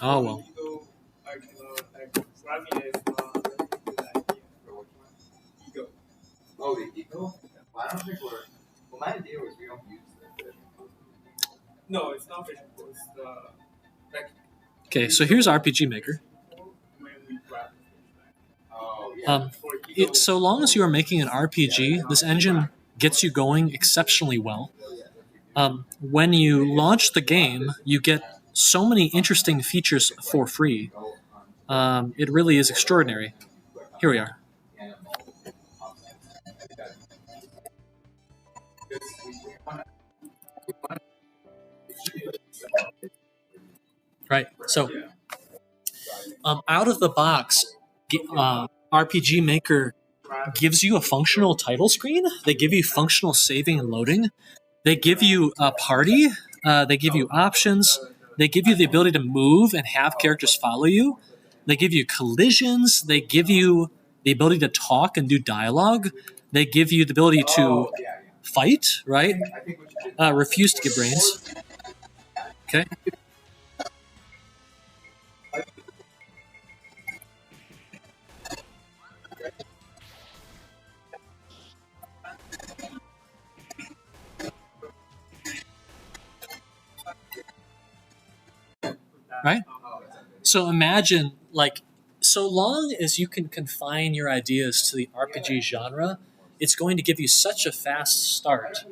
Oh, well. Oh, the eco? Well, I don't think we're. Well, my idea was we don't use the vision code. No, it's not vision code. It's the. Okay, so here's RPG Maker. Oh, yeah. So long as you are making an RPG, this engine gets you going exceptionally well. When you launch the game, you get so many interesting features for free. It really is extraordinary. Here we are. Right, so out of the box, RPG Maker gives you a functional title screen. They give you functional saving and loading. They give you a party. They give you options. They give you the ability to move and have characters follow you. They give you collisions. They give you the ability to talk and do dialogue. They give you the ability to fight, right? Refuse to get brains. Okay. Right? So imagine, like, so long as you can confine your ideas to the RPG genre, it's going to give you such a fast start.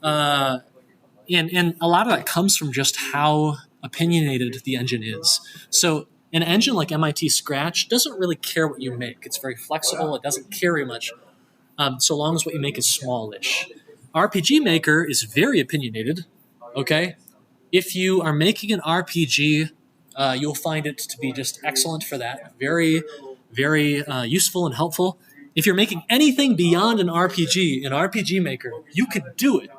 And a lot of that comes from just how opinionated the engine is. So an engine like MIT Scratch doesn't really care what you make. It's very flexible. It doesn't care very much, so long as what you make is smallish. RPG Maker is very opinionated, okay? If you are making an RPG, you'll find it to be just excellent for that. Very, very useful and helpful. If you're making anything beyond an RPG, an RPG Maker, you can do it,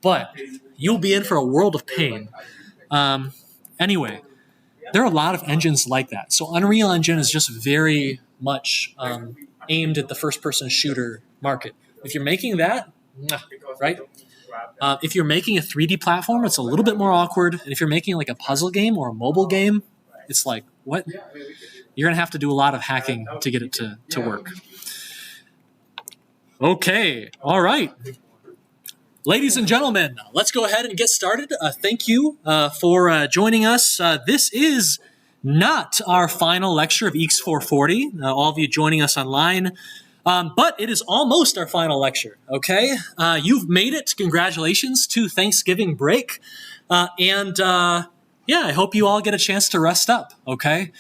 but you'll be in for a world of pain. Anyway, there are a lot of engines like that. So Unreal Engine is just very much aimed at the first-person shooter market. If you're making that, right? If you're making a 3D platform, it's a little bit more awkward. And if you're making like a puzzle game or a mobile game, it's like, what? You're going to have to do a lot of hacking to get it to work. Okay, all right. Ladies and gentlemen, let's go ahead and get started. Thank you for joining us. This is not our final lecture of EECS 440, all of you joining us online. But it is almost our final lecture, okay? You've made it. Congratulations to Thanksgiving break. Yeah, I hope you all get a chance to rest up, okay?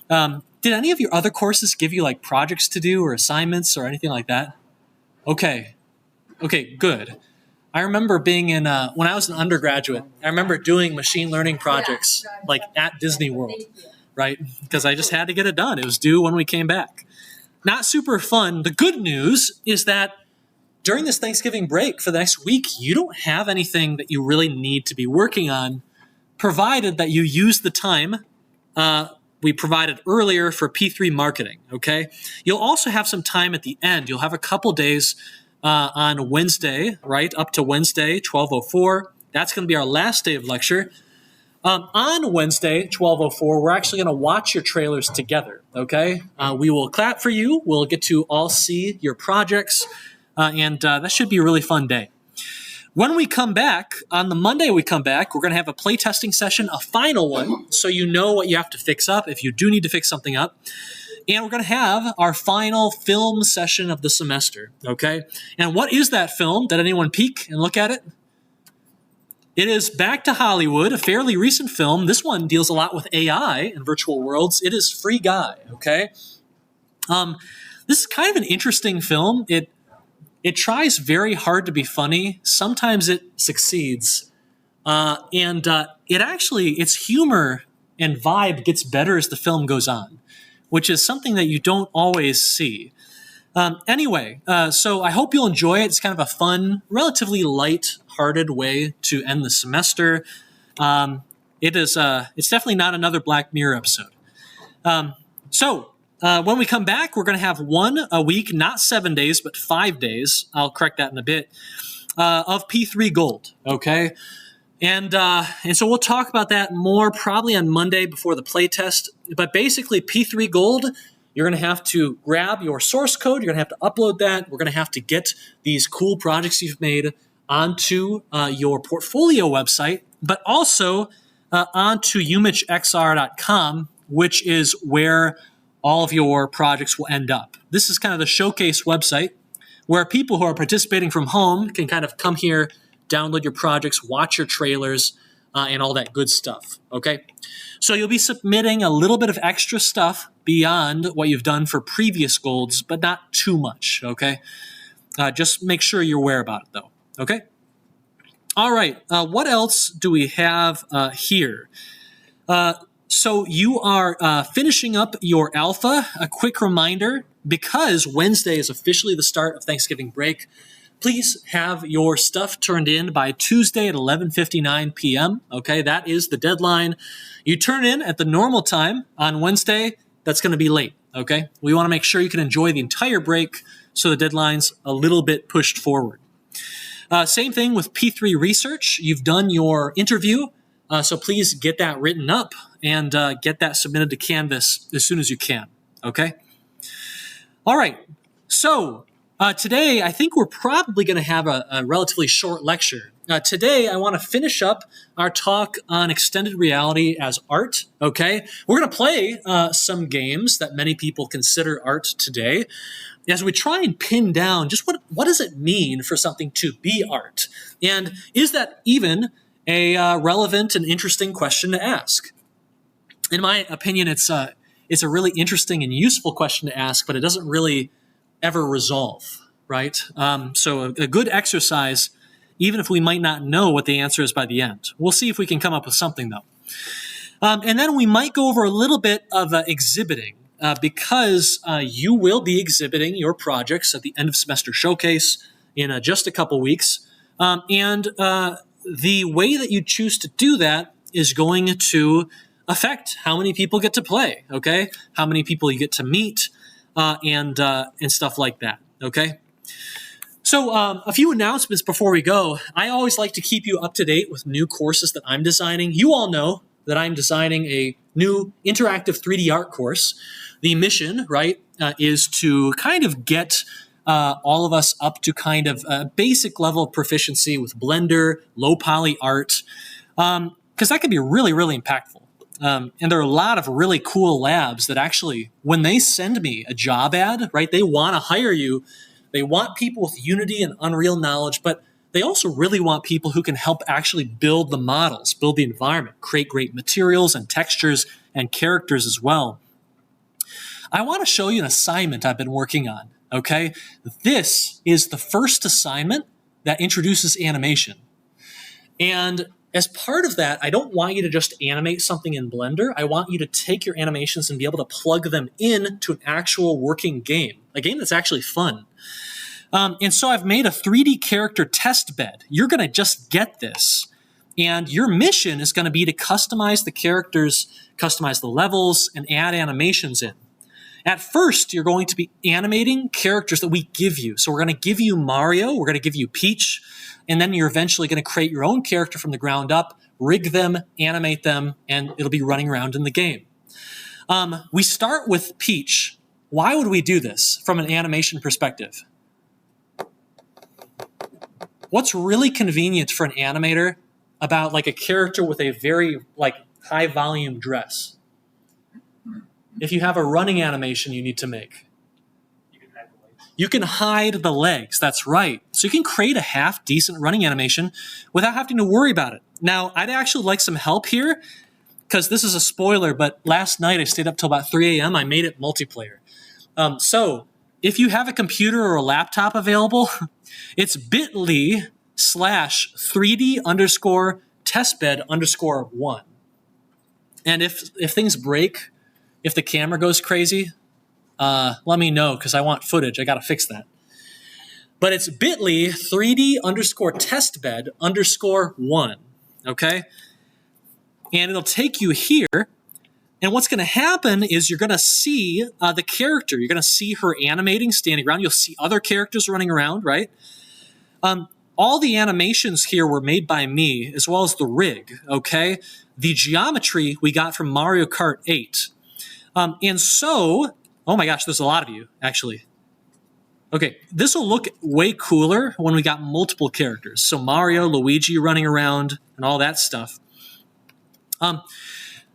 Did any of your other courses give you like projects to do or assignments or anything like that? Okay, good. I remember being in, when I was an undergraduate, I remember doing machine learning projects like at Disney World, right? Because I just had to get it done. It was due when we came back. Not super fun. The good news is that during this Thanksgiving break for the next week, you don't have anything that you really need to be working on, provided that you use the time we provided earlier for P3 marketing, okay? You'll also have some time at the end. You'll have a couple days on Wednesday, right, up to Wednesday, 12:04. That's going to be our last day of lecture. On Wednesday, 12:04, we're actually going to watch your trailers together, okay? We will clap for you. We'll get to all see your projects, and that should be a really fun day. When we come back, on the Monday we come back, we're going to have a playtesting session, a final one, so you know what you have to fix up if you do need to fix something up. And we're going to have our final film session of the semester, okay? And what is that film? Did anyone peek and look at it? It is Back to Hollywood, a fairly recent film. This one deals a lot with AI and virtual worlds. It is Free Guy, okay? This is kind of an interesting film. It tries very hard to be funny. Sometimes it succeeds. Its humor and vibe gets better as the film goes on, which is something that you don't always see. So I hope you'll enjoy it. It's kind of a fun, relatively light-hearted way to end the semester. It's definitely not another Black Mirror episode. When we come back, we're going to have one a week, not 7 days, but 5 days. I'll correct that in a bit, of P3 Gold, okay? And so we'll talk about that more probably on Monday before the playtest. But basically, P3 Gold, you're going to have to grab your source code. You're going to have to upload that. We're going to have to get these cool projects you've made onto your portfolio website, but also onto umixxr.com, which is where all of your projects will end up. This is kind of the showcase website where people who are participating from home can kind of come here, download your projects, watch your trailers, and all that good stuff, okay? So you'll be submitting a little bit of extra stuff beyond what you've done for previous golds, but not too much, okay? Just make sure you're aware about it, though, okay? All right, what else do we have here? So you are finishing up your alpha. A quick reminder, because Wednesday is officially the start of Thanksgiving break, please have your stuff turned in by Tuesday at 11:59 p.m. Okay, that is the deadline. You turn in at the normal time on Wednesday, that's going to be late. Okay, we want to make sure you can enjoy the entire break, so the deadline's a little bit pushed forward. Same thing with P3 Research. You've done your interview, so please get that written up and get that submitted to Canvas as soon as you can. Okay. All right. So today, I think we're probably going to have a relatively short lecture. Today, I want to finish up our talk on extended reality as art, okay? We're going to play some games that many people consider art today as we try and pin down just what does it mean for something to be art? And is that even a relevant and interesting question to ask? In my opinion, it's a really interesting and useful question to ask, but it doesn't really ever resolve, right? So a good exercise, even if we might not know what the answer is by the end. We'll see if we can come up with something, though. And then we might go over a little bit of exhibiting, because you will be exhibiting your projects at the end of semester showcase in just a couple weeks. And the way that you choose to do that is going to affect how many people get to play, okay? How many people you get to meet, and stuff like that, okay? So a few announcements before we go. I always like to keep you up to date with new courses that I'm designing. You all know that I'm designing a new interactive 3D art course. The mission, right, is to kind of get all of us up to kind of a basic level of proficiency with Blender, low poly art, because that can be really, really impactful. And there are a lot of really cool labs that actually, when they send me a job ad, right, they want to hire you. They want people with Unity and Unreal knowledge, but they also really want people who can help actually build the models, build the environment, create great materials and textures and characters as well. I want to show you an assignment I've been working on, okay? This is the first assignment that introduces animation. And as part of that, I don't want you to just animate something in Blender. I want you to take your animations and be able to plug them into an actual working game, a game that's actually fun. And so I've made a 3D character test bed. You're going to just get this. And your mission is going to be to customize the characters, customize the levels, and add animations in. At first, you're going to be animating characters that we give you. So we're going to give you Mario, we're going to give you Peach, and then you're eventually going to create your own character from the ground up, rig them, animate them, and it'll be running around in the game. We start with Peach. Why would we do this from an animation perspective? What's really convenient for an animator about like a character with a very like high volume dress? If you have a running animation you need to make, you can hide the legs. That's right. So you can create a half decent running animation without having to worry about it. Now, I'd actually like some help here because this is a spoiler, but last night I stayed up till about 3 a.m. I made it multiplayer. So if you have a computer or a laptop available, it's bit.ly/3D_testbed_1. And if things break, if the camera goes crazy, let me know because I want footage. I got to fix that. But it's bit.ly 3D_testbed_1, okay? And it'll take you here. And what's going to happen is you're going to see the character. You're going to see her animating, standing around. You'll see other characters running around, right? all the animations here were made by me, as well as the rig, okay? The geometry we got from Mario Kart 8. And so, oh my gosh, there's a lot of you, actually. Okay, this will look way cooler when we got multiple characters. So Mario, Luigi running around, and all that stuff.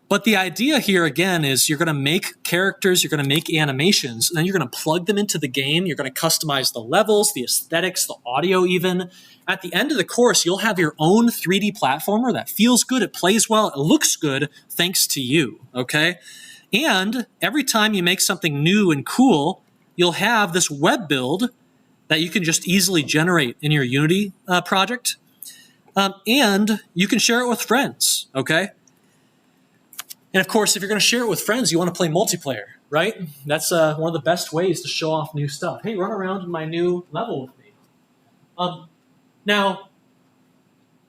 But the idea here, again, is you're going to make characters, you're going to make animations, and then you're going to plug them into the game. You're going to customize the levels, the aesthetics, the audio even. At the end of the course, you'll have your own 3D platformer that feels good, it plays well, it looks good, thanks to you, okay? And every time you make something new and cool, you'll have this web build that you can just easily generate in your Unity project. And you can share it with friends, okay? And of course, if you're going to share it with friends, you want to play multiplayer, right? That's one of the best ways to show off new stuff. Hey, run around in my new level with me. Now,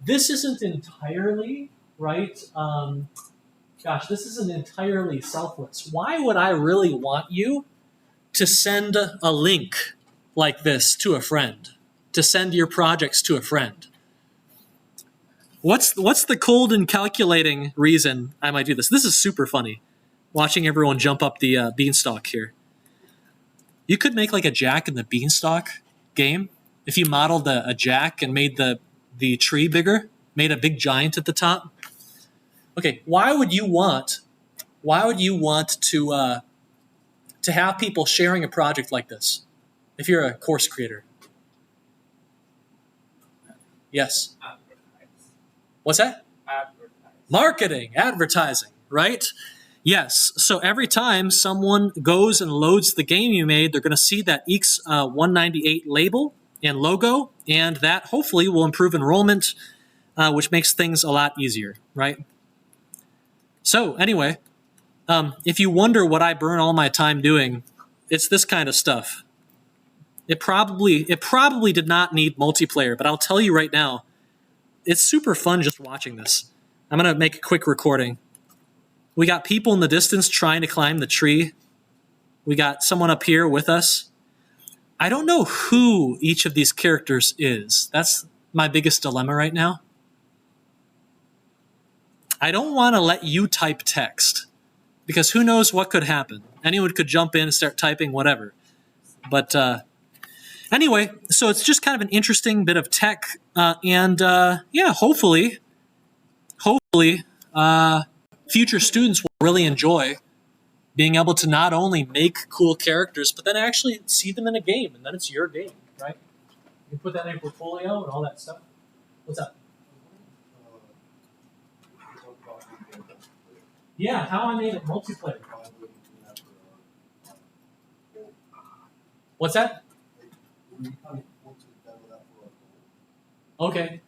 this isn't entirely, right? This isn't entirely selfless. Why would I really want you to send a link like this to a friend, to send your projects to a friend? What's the cold and calculating reason I might do this? This is super funny, watching everyone jump up the beanstalk here. You could make like a Jack and the Beanstalk game if you modeled a Jack and made the tree bigger, made a big giant at the top. Okay, why would you want to have people sharing a project like this if you're a course creator? Yes. What's that? Marketing, advertising, right? Yes. So every time someone goes and loads the game you made, they're going to see that EECS 198 label and logo, and that hopefully will improve enrollment, which makes things a lot easier, right? So anyway, if you wonder what I burn all my time doing, it's this kind of stuff. It probably did not need multiplayer, but I'll tell you right now, it's super fun just watching this. I'm going to make a quick recording. We got people in the distance trying to climb the tree. We got someone up here with us. I don't know who each of these characters is. That's my biggest dilemma right now. I don't want to let you type text because who knows what could happen. Anyone could jump in and start typing whatever. But anyway, so it's just kind of an interesting bit of tech, and hopefully, future students will really enjoy being able to not only make cool characters, but then actually see them in a game, and then it's your game, right? You can put that in your portfolio and all that stuff. What's up? Yeah, how I made it multiplayer. What's that? Okay.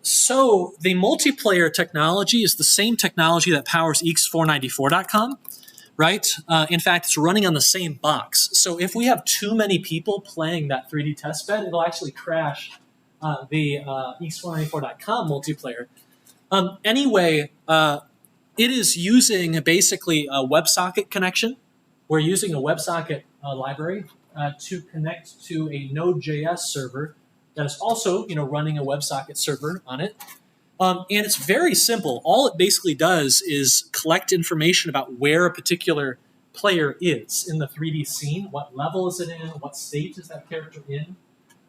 So the multiplayer technology is the same technology that powers EECS494.com, right? In fact, it's running on the same box. So if we have too many people playing that 3D testbed, it'll actually crash the EECS494.com multiplayer. Anyway, it is using basically a WebSocket connection. We're using a WebSocket library to connect to a Node.js server that is also, running a WebSocket server on it. And it's very simple. All it basically does is collect information about where a particular player is in the 3D scene. What level is it in? What state is that character in?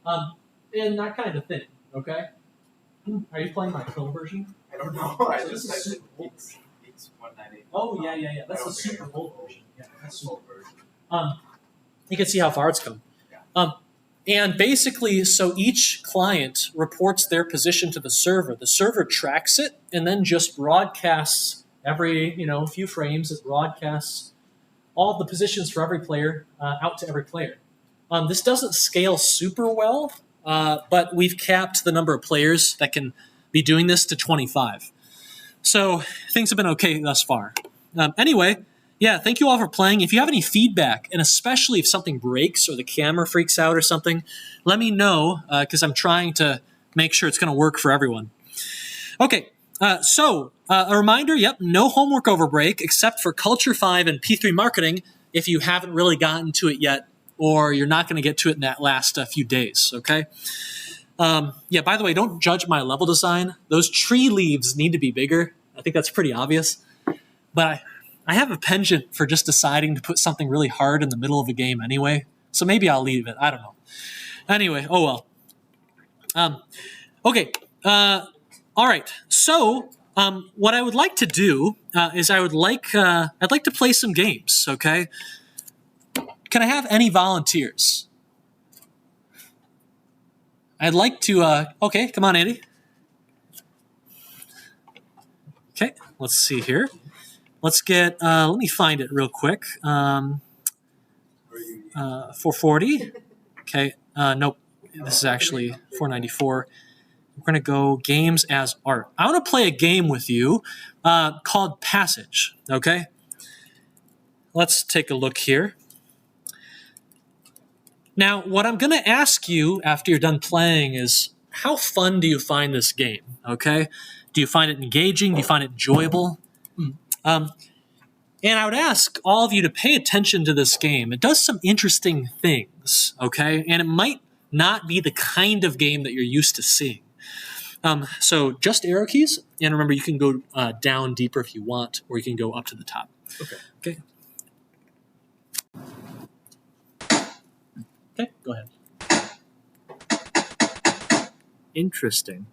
And that kind of thing, okay? Are you playing my Chrome version? I don't know. So this is Super Bowl version. It's 198. Oh, yeah. That's the Super Bowl version. Yeah, that's Super Bowl. You can see how far it's come. And basically, so each client reports their position to the server. The server tracks it and then just broadcasts every, few frames. It broadcasts all the positions for every player out to every player. This doesn't scale super well, but we've capped the number of players that can be doing this to 25. So things have been okay thus far. Anyway, yeah, thank you all for playing. If you have any feedback, and especially if something breaks or the camera freaks out or something, let me know because I'm trying to make sure it's going to work for everyone. Okay, so a reminder, no homework over break except for Culture 5 and P3 Marketing if you haven't really gotten to it yet. or you're not going to get to it in that last few days, okay? Yeah, by the way, don't judge my level design. Those tree leaves need to be bigger. I think that's pretty obvious. But I have a penchant for just deciding to put something really hard in the middle of a game anyway, so maybe I'll leave it. I don't know. Anyway, oh well. Okay. All right. So what I would like to do is I'd like to play some games. Okay. Can I have any volunteers? I'd like to. Okay, come on, Andy. Okay, let's see here. Let's get. Let me find it real quick. 440. Okay. Nope. This is actually 494. We're going to go games as art. I want to play a game with you called Passage. Okay. Let's take a look here. Now, what I'm going to ask you after you're done playing is, how fun do you find this game? Okay. Do you find it engaging? Do you find it enjoyable? And I would ask all of you to pay attention to this game. It does some interesting things, okay? And it might not be the kind of game that you're used to seeing. So just arrow keys, and remember you can go down deeper if you want, or you can go up to the top. Okay. Okay, go ahead. Interesting.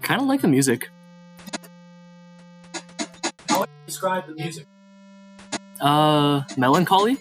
Kind of like the music. How would you describe the music? Melancholy?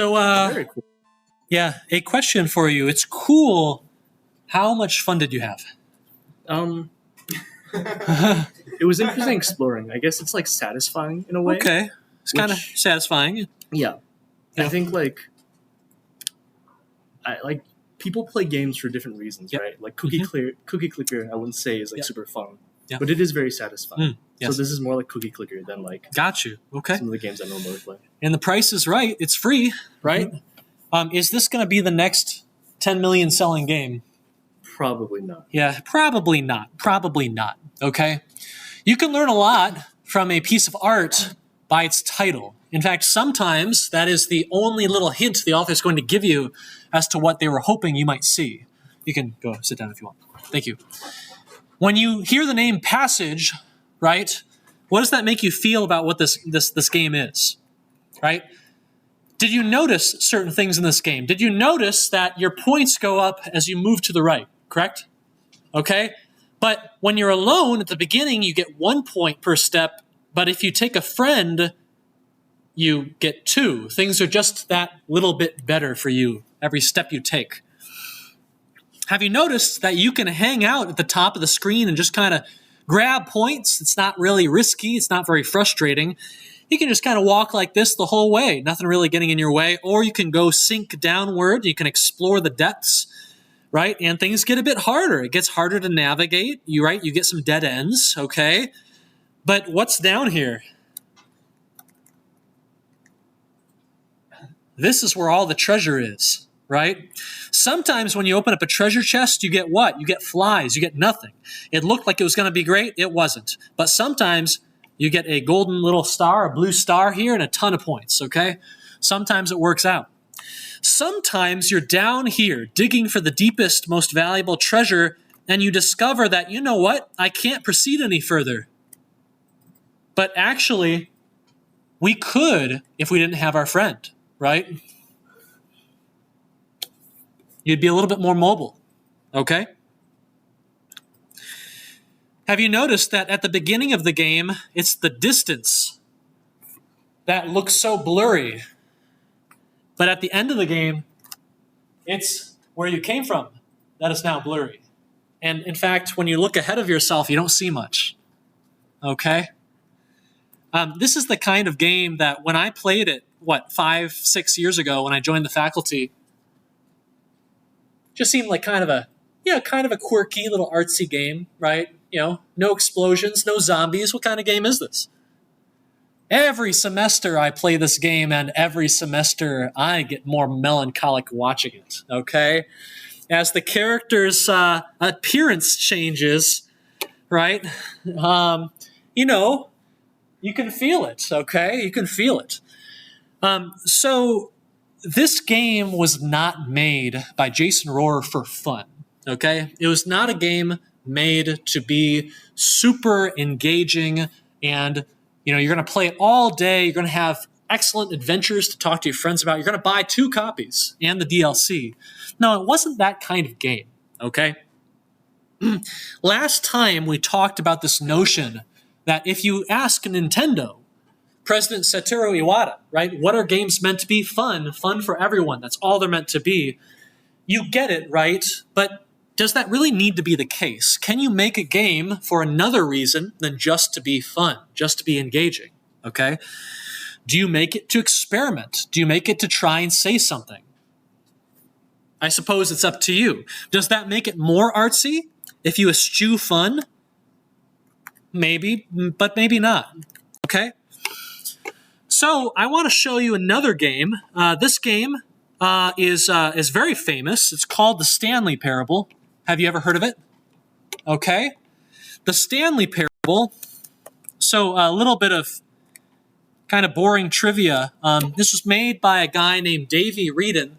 So, Very cool. yeah, a question for you. It's cool. How much fun did you have? It was interesting exploring. I guess it's like satisfying in a way. Okay. It's kind of Which- satisfying. Yeah. Yeah. I think like people play games for different reasons, Yep. right? Like Cookie Clicker, I wouldn't say is like Yep. super fun, Yep. but it is very satisfying. yes. So this is more like Cookie Clicker than like Got you. Okay. some of the games I normally play. And the price is right. It's free, right? Is this going to be the next 10 million selling game? Probably not. Yeah, probably not. Probably not. Okay. You can learn a lot from a piece of art by its title. In fact, sometimes that is the only little hint the author is going to give you as to what they were hoping you might see. You can go sit down if you want. Thank you. When you hear the name Passage, right, what does that make you feel about what this game is, right? Did you notice certain things in this game? Did you notice that your points go up as you move to the right, correct? Okay? But when you're alone at the beginning, you get 1 point per step. But if you take a friend, you get 2. Things are just that little bit better for you every step you take. Have you noticed that you can hang out at the top of the screen and just kind of grab points? It's not really risky. It's not very frustrating. You can just kind of walk like this the whole way, nothing really getting in your way. Or you can go sink downward. You can explore the depths, right? And things get a bit harder. It gets harder to navigate. You get some dead ends, okay? But what's down here? This is where all the treasure is, right? Sometimes when you open up a treasure chest, you get what? You get flies. You get nothing. It looked like it was going to be great. It wasn't. But sometimes you get a golden little star, a blue star here, and a ton of points, okay? Sometimes it works out. Sometimes you're down here digging for the deepest, most valuable treasure, and you discover that, you know what? I can't proceed any further. But actually, we could if we didn't have our friend, right? You'd be a little bit more mobile, okay? Have you noticed that at the beginning of the game, it's the distance that looks so blurry, but at the end of the game, it's where you came from that is now blurry. And in fact, when you look ahead of yourself, you don't see much, okay? This is the kind of game that when I played it, 5-6 years ago when I joined the faculty, just seemed like kind of a quirky little artsy game, right? No explosions, no zombies. What kind of game is this? Every semester I play this game, and every semester I get more melancholic watching it, okay? As the character's appearance changes, right? You can feel it, okay? You can feel it. So this game was not made by Jason Rohrer for fun, okay? It was not a game made to be super engaging and, you're going to play it all day. You're going to have excellent adventures to talk to your friends about. You're going to buy 2 copies and the DLC. No, it wasn't that kind of game, okay? Last time we talked about this notion that if you ask Nintendo, President Satoru Iwata, right? What are games meant to be? Fun for everyone. That's all they're meant to be. You get it, right? But does that really need to be the case? Can you make a game for another reason than just to be fun, just to be engaging, okay? Do you make it to experiment? Do you make it to try and say something? I suppose it's up to you. Does that make it more artsy if you eschew fun? Maybe, but maybe not, okay? So I want to show you another game. This game is very famous. It's called The Stanley Parable. Have you ever heard of it? Okay. The Stanley Parable. So a little bit of kind of boring trivia. This was made by a guy named Davey Reedon.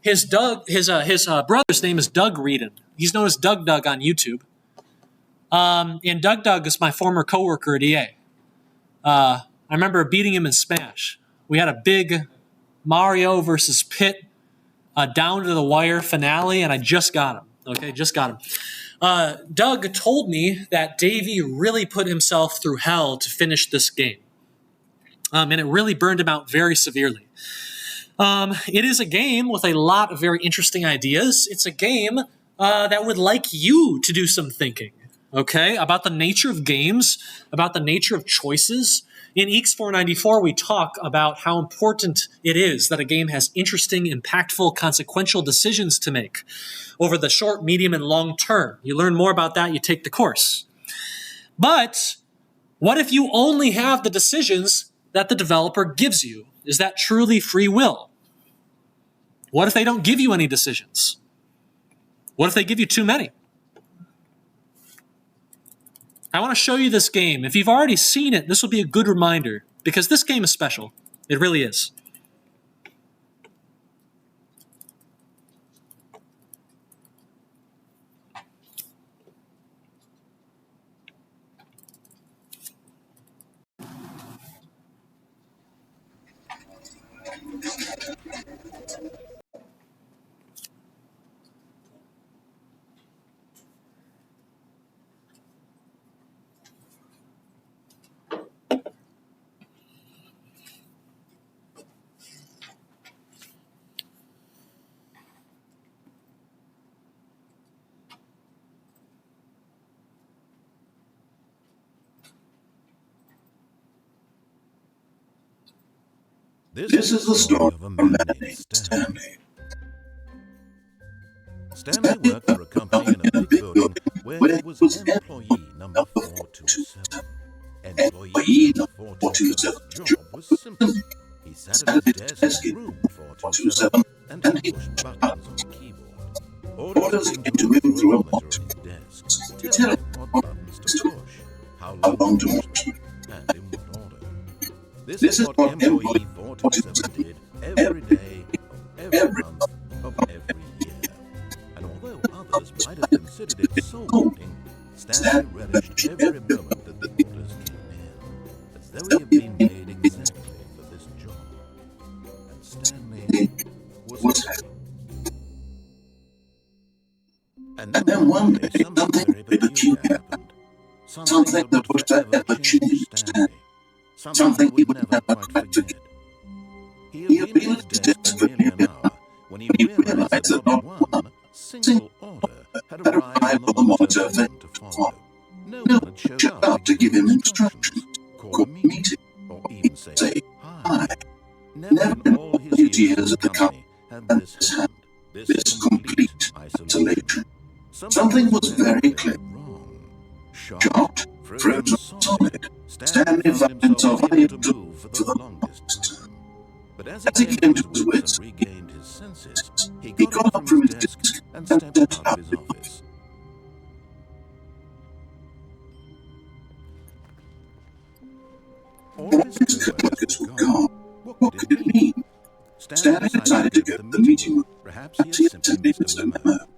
His brother's name is Doug Reedon. He's known as Doug on YouTube. And Doug is my former coworker at EA. I remember beating him in Smash. We had a big Mario versus Pit down to the wire finale, and I just got him. Okay, just got him. Doug told me that Davey really put himself through hell to finish this game. And it really burned him out very severely. It is a game with a lot of very interesting ideas. It's a game that would like you to do some thinking, okay, about the nature of games, about the nature of choices. In EECS 494, we talk about how important it is that a game has interesting, impactful, consequential decisions to make over the short, medium, and long term. You learn more about that, you take the course. But what if you only have the decisions that the developer gives you? Is that truly free will? What if they don't give you any decisions? What if they give you too many? I want to show you this game. If you've already seen it, this will be a good reminder, because this game is special. It really is. This is the story of a man named Stanley. Stanley worked for a company in a big building where he was employee number 427. Employee number 427's job was simple. He sat at his desk in room 427 and he pushed buttons on the keyboard. Orders came to him through a monitor on his desk, telling him what buttons to push, how long to push them, and in what order. This is what employee 427 did every day of every month of every year. And although others might have considered it soul-cutting, Stanley relished every moment that the orders came in, as though he had been made exactly for this job. And Stanley was happy. And then one day something very peculiar happened. Something that would forever change Stanley. Something he would never quite forget. He had been at his desk for nearly an hour when he realized that not one single order had arrived on the monitor for him to follow. No one had showed up to give him instructions, call a meeting, or even say hi. Never in all his years at the company had this happened, this complete isolation. Something was very clear wrong. Shocked, frozen solid, Stanley found himself unable to move for the longest time. But as he came to his wits and regained his senses, he got up from his desk and stepped out of his office. All of his co-workers were gone. What could it mean? Stanley decided to go to the meeting room. Perhaps he had simply missed a memo.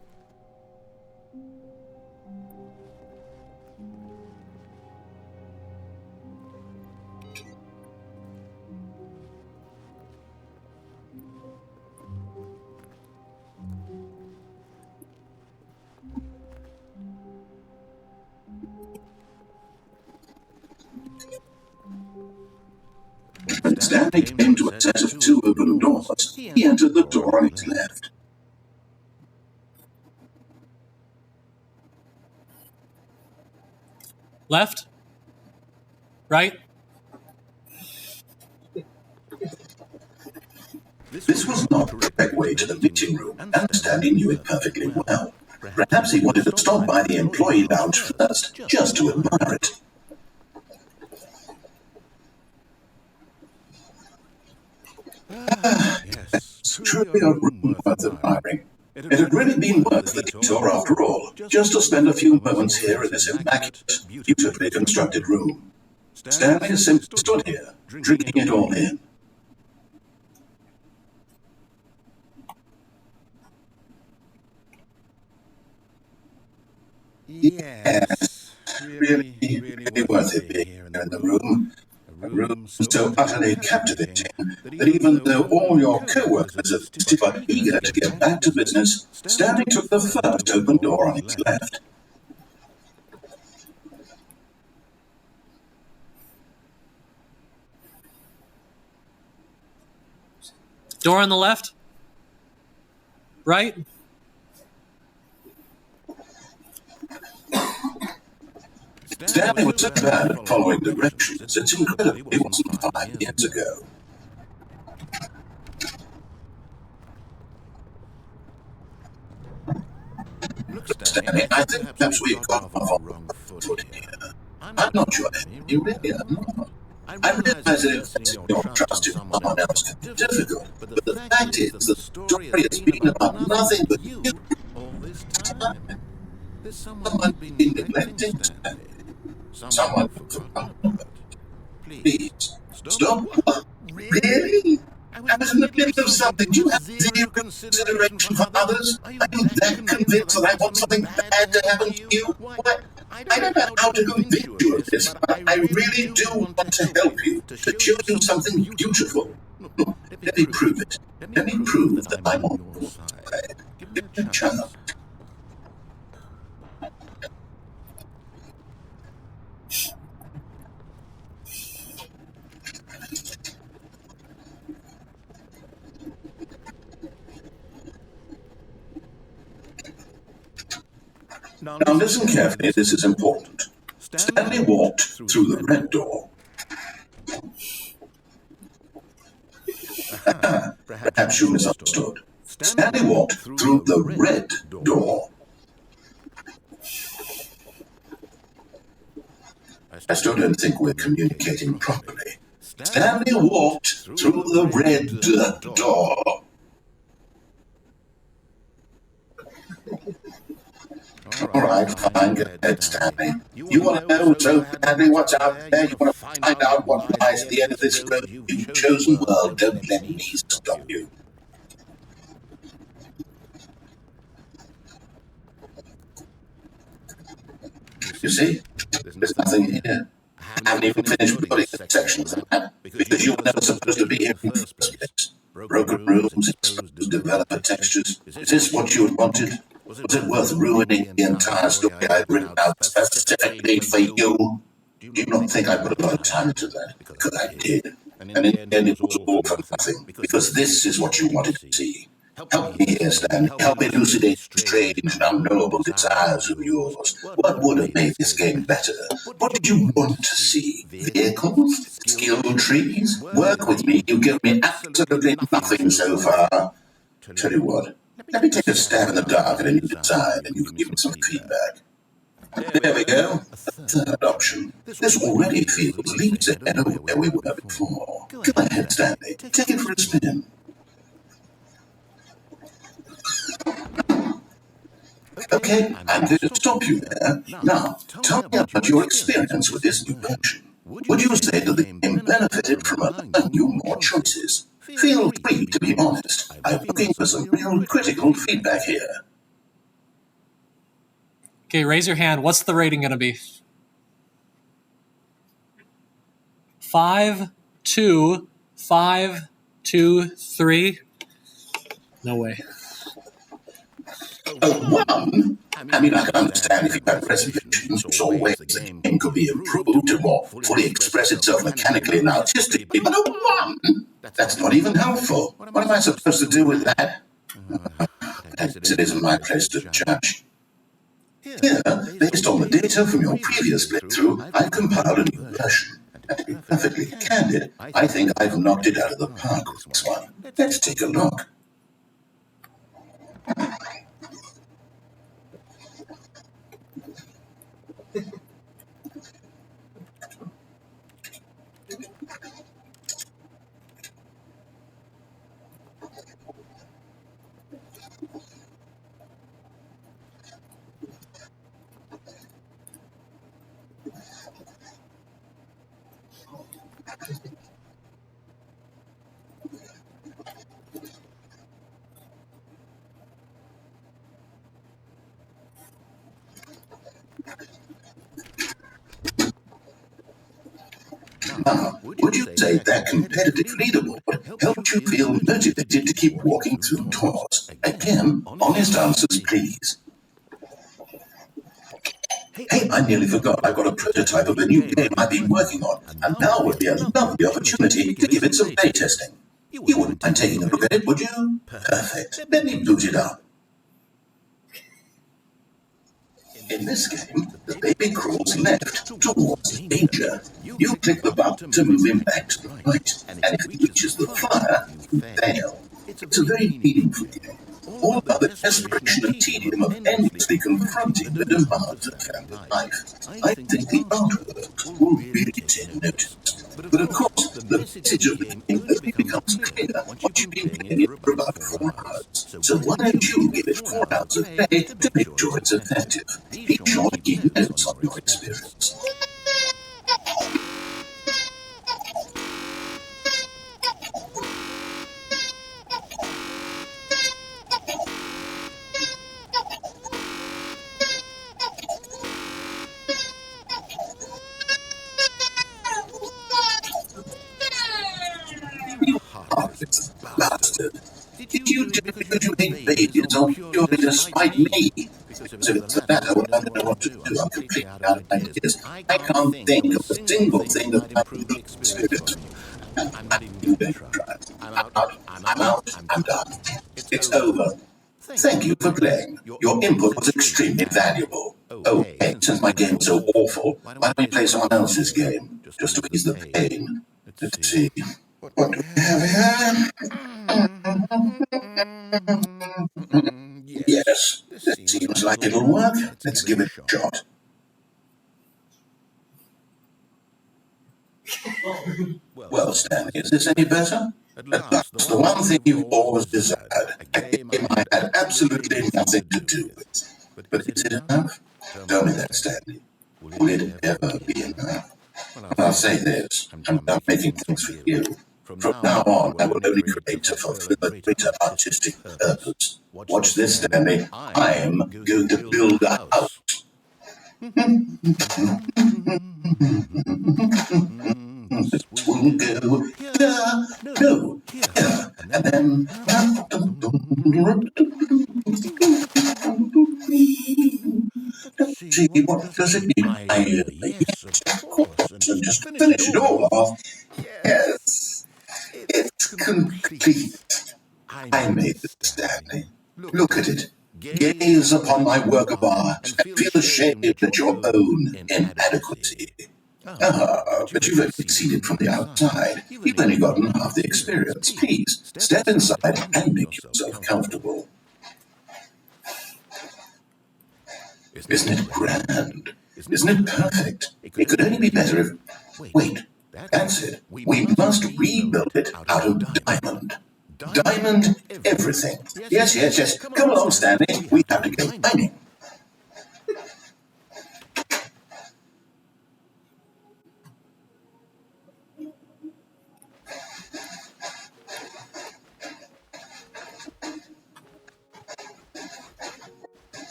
When Stanley came to a set of two open doors, he entered the door on his left. Left? Right? This was not the correct way to the meeting room, and Stanley knew it perfectly well. Perhaps he wanted to stop by the employee lounge first, just to admire it. Yes, truly a room worth admiring. It had really been worth the detour after all, just to spend a few moments here in this immaculate, beautifully constructed room. Stanley simply stood here, drinking it all in. Yes, really worth it being here in the room. A room so utterly captivating that even though all your co-workers have testified eager to get back to business, Stanley took the first open door on his left. Door on the left? Right? Stanley was so bad at following directions, it's incredible he wasn't 5 years ago. Look, Stanley, I think perhaps we've got off on the wrong foot here. I'm not sure you really are not. I realize that investing your trust in someone else can be difficult, but the fact is the story has been about nothing but you all this time. There's someone been neglecting Stanley. Someone forgotten about it. Please, stop. What? Really? I was in the middle of something. Do you have zero consideration for others? Are you that convinced that I want something bad to happen to you? What? I don't know how to convince you of this, but I really do want to help you, to show you something beautiful. Let me prove it. Let me prove that I'm on your side. Give me a chance. Now listen carefully, this is important. Stanley walked through the red door. Perhaps you misunderstood. Stanley walked through the red door. I still don't think we're communicating properly. Stanley walked through the red door. All right, fine, go ahead, Stanley. You want to know so badly what's out there? You want to find out what lies at the end of this road you've chosen? Well, don't let me stop you. You see, there's nothing here. I haven't even finished putting sections of that, because you were never supposed to be here in the first place. Broken rooms, exposed developer textures. Is this what you had wanted? Was it worth ruining the entire story I'd written out specifically for you? Do you not think I put a lot of time into that? Because I did. And in the end, it was all for nothing. Because this is what you wanted to see. Help me here, Stan. Help elucidate strange and unknowable desires of yours. What would have made this game better? What did you want to see? Vehicles? Skill trees? Work with me. You've given me absolutely nothing so far. Tell you what. Let me take a stab in the dark at a new design, and you can give me some feedback. There we go. A third option. This already feels leaps ahead of where we were before. Go ahead, Stanley. Take it for a spin. Okay, I'm going to stop you there. Now, tell me about your experience with this new version. Would you say that the game benefited from allowing you more choices? Feel free to be honest. I'm looking for some real critical feedback here. Okay, raise your hand. What's the rating going to be? 5, 2, 5, 2, 3. No way. One? I mean, I can understand if you have reservations or ways the game could be improved to more fully express itself mechanically and artistically, but a 1? That's not even helpful. What am I supposed to do with that? It isn't my place to judge. Here, based on the data from your previous playthrough, I've compiled a new version. And to be perfectly candid, I think I've knocked it out of the park with this one. Let's take a look. Now, would you say that competitive leaderboard helped you feel motivated to keep walking through doors? Again, honest answers, please. Hey, I nearly forgot I've got a prototype of a new game I've been working on, and now would be a lovely opportunity to give it some playtesting. You wouldn't mind taking a look at it, would you? Perfect. Let me boot it up. In this game, the baby crawls left towards danger. You click the button to move him back to the right, and if he reaches the fire, you fail. It's a very meaningful game, all about the desperation and tedium of endlessly confronting the demands of family life. I think the artwork will really take notice. But of course, the message of the game only becomes clear once you've been playing it for about 4 hours. So why don't you give it 4 hours a day to make sure it's effective? Be sure to keep notes on your experience. You heartless bastard. Did you do it because you hate babies or purely to spite me? So it's the latter, I don't know what to do. I'm completely out of ideas. I can't think of a single thing that might improve experience. I'm not even going to try. I'm out. I'm done. It's over. Thank you for playing. Your input was extremely valuable. Oh, hey, since my game is so awful, why don't we play someone else's game? Just to ease the pain. Let's see. What do we have here? Yes, this seems like it'll work. Let's give it a shot. Well, Stanley, is this any better? At last, the one thing you've always desired, a game I had absolutely nothing to do with. But is it enough? Tell me that, Stanley. Will it ever be enough? I'll say this, I'm done making things for you. From now on, I will only create to fulfill a greater artistic purpose. Watch this, Stanley. I'm going to build a house. This will go here, no, here, and then... See, what does it mean? Yes, of course, and just finish it all off. Yes, it's complete. I made it, Stanley. Look at it. Gaze upon my work of art and feel ashamed at your own inadequacy. But you've only succeeded from the outside. You've only gotten half the experience. Please, step inside and make yourself comfortable. Isn't it grand? Isn't it perfect? It could only be better if... Wait, that's it. We must rebuild it out of diamond. Diamond everything. Yes. Come along, Stanley. We have to go mining.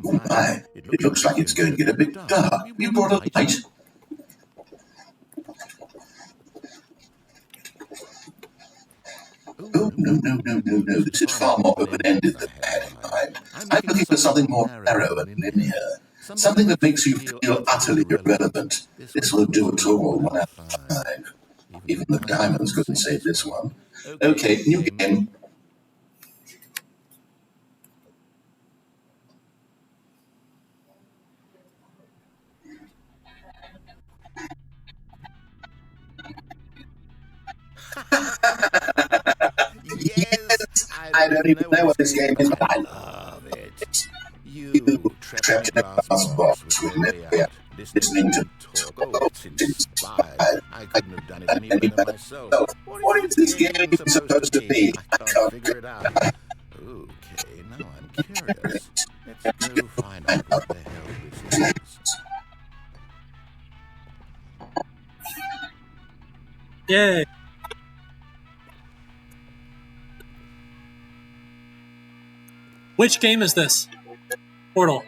Oh my, it looks like it's going to get a bit dark. You brought a light? Oh, no. This is far more open-ended than I had in mind. I'm looking for something more narrow and linear. Something that makes you feel utterly irrelevant. This will do it all, 1 out of 5. Even the diamonds couldn't save this one. Okay, new game. Yes, I don't even know what this game is, but I love it. You trapped in a glass box with me, listening to talk. Oh, it's inspired. I couldn't have done it any better myself. What is this game supposed to be? I can't figure it out. Okay, now I'm curious. Let's go find out what the hell this is. Yay. Which game is this? Portal.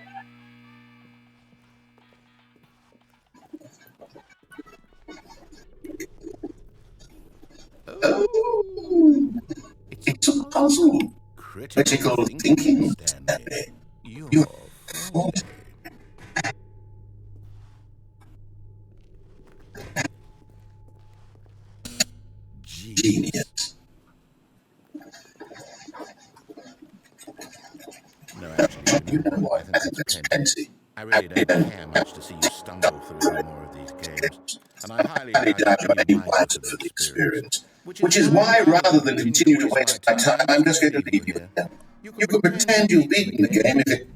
Oh, it's a puzzle. Critical thinking, Stanley. You're forward. that's plenty. I really don't care much to see you stumble through any more of these games, and I highly doubt you'll be wiser for the experience. Which is why, rather than continue to waste my time, I'm just going to leave you here. You can pretend you've beaten the game if it...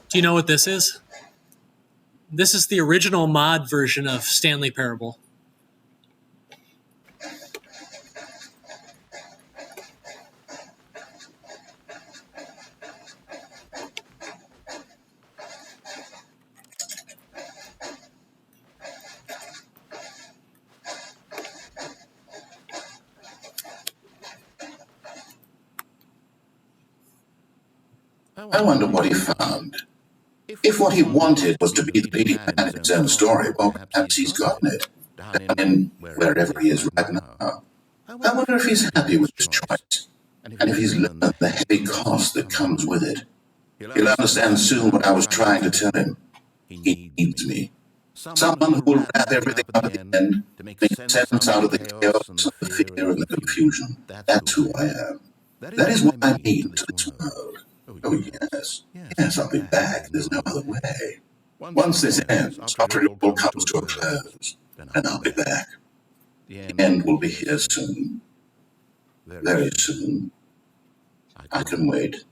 Do you know what this is? This is the original mod version of Stanley Parable. I wonder what he found. If what he wanted was to be the leading man in his own story, well, perhaps he's gotten it. Down in wherever he is right now. I wonder if he's happy with his choice, and if he's learned the heavy cost that comes with it. He'll understand soon what I was trying to tell him. He needs me. Someone who will wrap everything up at the end, to make sense out of the chaos and the fear and the confusion. That's who I am. That is what I mean to this world. Oh, yes. Yes, I'll be back. There's no other way. Once this ends, after it all comes to a close, then I'll be back. The end will be here soon. Very soon. I can wait.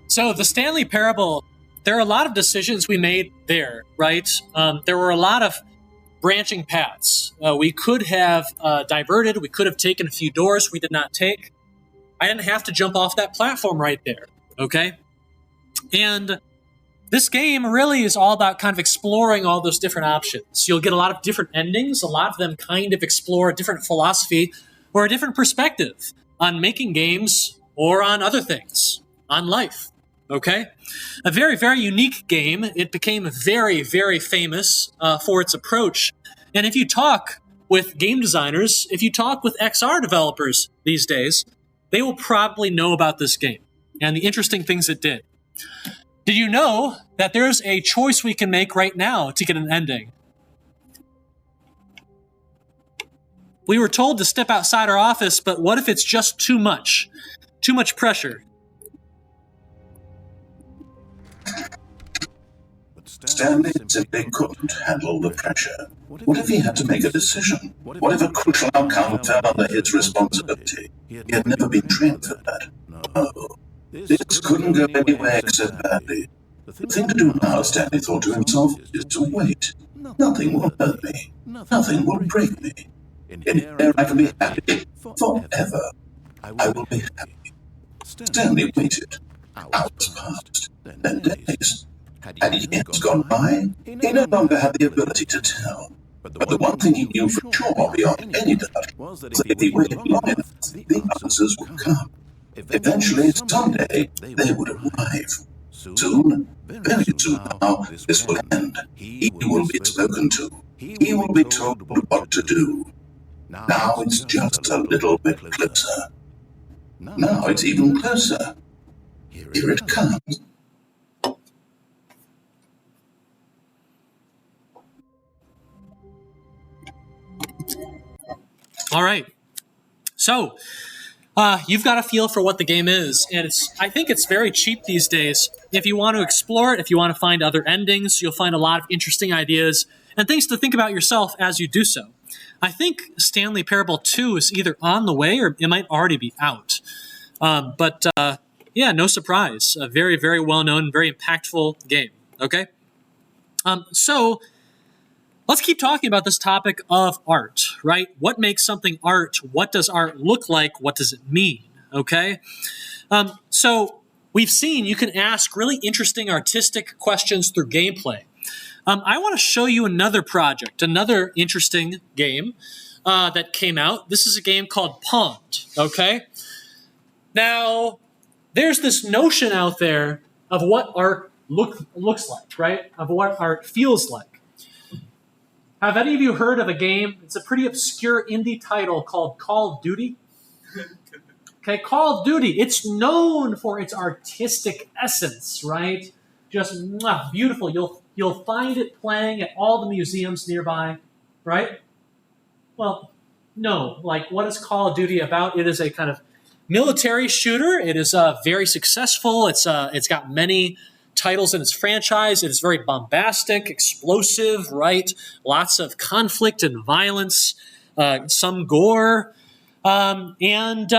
So the Stanley Parable, there are a lot of decisions we made there, right? There were a lot of branching paths. We could have diverted. We could have taken a few doors we did not take. I didn't have to jump off that platform right there, okay? And this game really is all about kind of exploring all those different options. You'll get a lot of different endings. A lot of them kind of explore a different philosophy or a different perspective on making games or on other things, on life. Okay? A very, very unique game. It became very, very famous for its approach. And if you talk with game designers, if you talk with XR developers these days, they will probably know about this game and the interesting things it did. Did you know that there's a choice we can make right now to get an ending? We were told to step outside our office, but what if it's just too much? Too much pressure. Stanley simply couldn't handle the pressure. What if he had to make a decision? What if a crucial outcome fell under his responsibility? He had never been trained for that. No. This couldn't go anywhere except badly. The thing to do now, Stanley thought to himself, is to wait. Nothing will hurt me. Nothing will break me. In here I can be happy forever. I will be happy. Stanley waited. Hours passed, then days. Had years gone by, he no longer had the ability to tell. But the one thing he knew for sure, beyond any doubt, was that if he waited long enough, the answers would come. Eventually, someday, they would arrive. Soon, very soon now, this will end. He will be spoken to. He will be told what to do. Now it's just a little bit closer. Now it's even closer. Here it comes. All right. So, you've got a feel for what the game is, and I think it's very cheap these days. If you want to explore it, if you want to find other endings, you'll find a lot of interesting ideas and things to think about yourself as you do so. I think Stanley Parable 2 is either on the way or it might already be out. But yeah, no surprise. A very, very well-known, very impactful game. Okay? So let's keep talking about this topic of art, right? What makes something art? What does art look like? What does it mean? Okay? So we've seen you can ask really interesting artistic questions through gameplay. I want to show you another project, another interesting game that came out. This is a game called Pond, okay? Now, there's this notion out there of what art looks like, right? Of what art feels like. Have any of you heard of a game? It's a pretty obscure indie title called Call of Duty. Okay, Call of Duty, it's known for its artistic essence, right? Just beautiful. You'll find it playing at all the museums nearby, right? Well, no. Like, what is Call of Duty about? It is a kind of military shooter. It is very successful. It's got many titles in its franchise. It is very bombastic, explosive, right? Lots of conflict and violence, some gore, and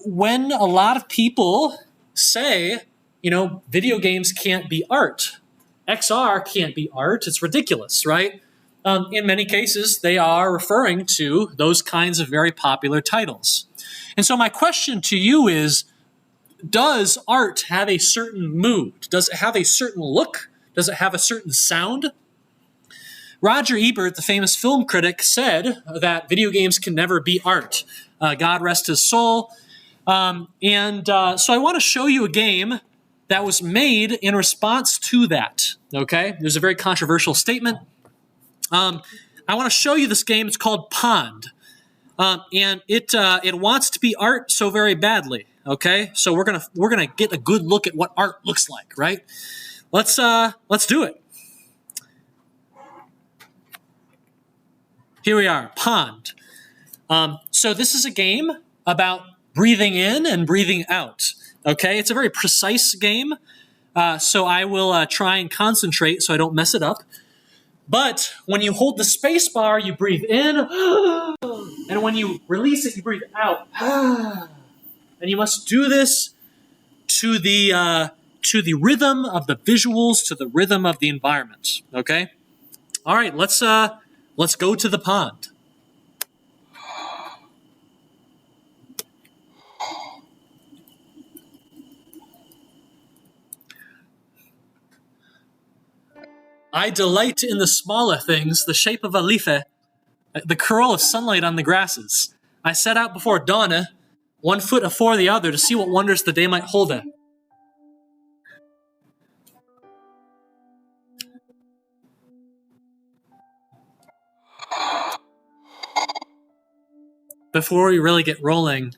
when a lot of people say, video games can't be art, XR can't be art, it's ridiculous, right? In many cases, they are referring to those kinds of very popular titles. And so my question to you is, does art have a certain mood? Does it have a certain look? Does it have a certain sound? Roger Ebert, the famous film critic, said that video games can never be art. God rest his soul. So I want to show you a game that was made in response to that. Okay, there's a very controversial statement. I want to show you this game. It's called Pond, and it wants to be art so very badly. Okay, so we're gonna get a good look at what art looks like. Right? Let's do it. Here we are, Pond. So this is a game about breathing in and breathing out. Okay, it's a very precise game, so I will try and concentrate so I don't mess it up. But when you hold the space bar, you breathe in, and when you release it, you breathe out. And you must do this to the rhythm of the visuals, to the rhythm of the environment. Okay. All right. Let's go to the pond. I delight in the smaller things, the shape of a leaf, the curl of sunlight on the grasses. I set out before dawn, 1 foot afore the other, to see what wonders the day might hold. Before we really get rolling,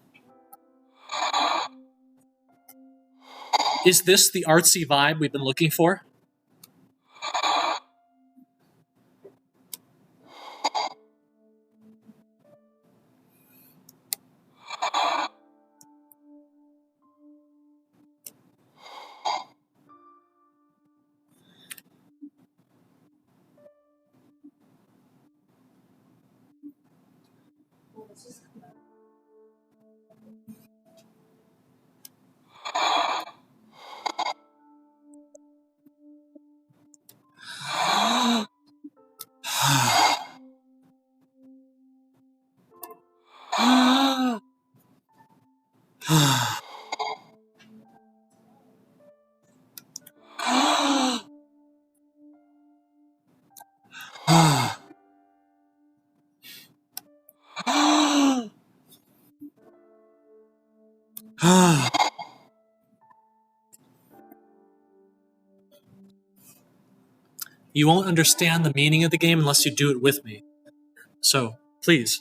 is this the artsy vibe we've been looking for? You won't understand the meaning of the game unless you do it with me. So, please.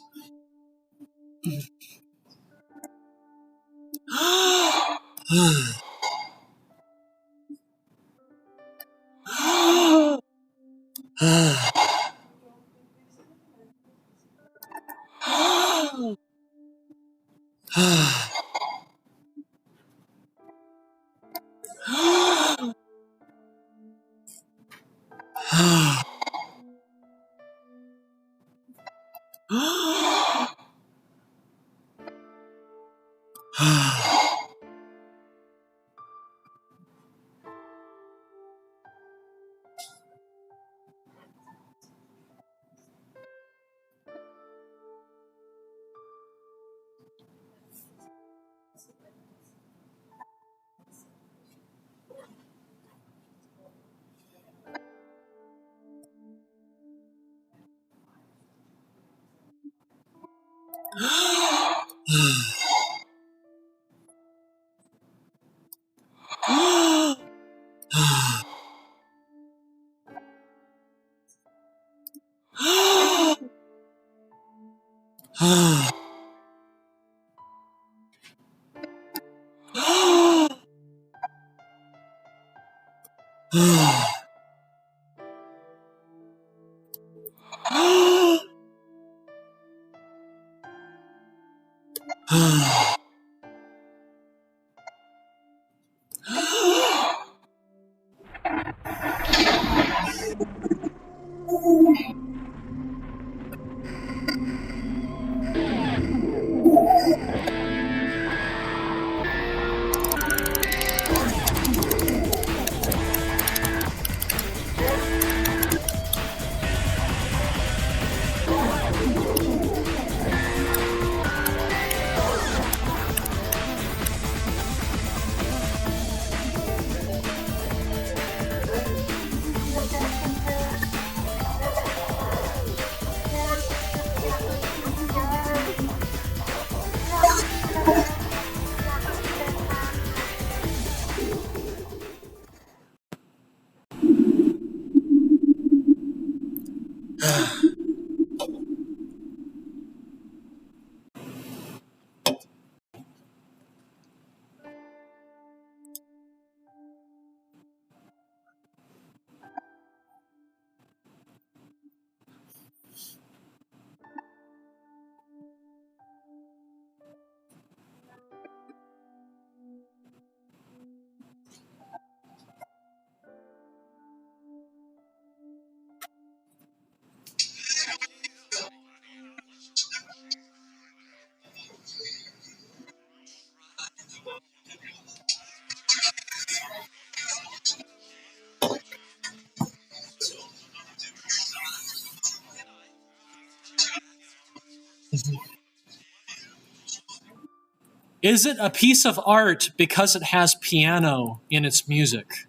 Is it a piece of art because it has piano in its music?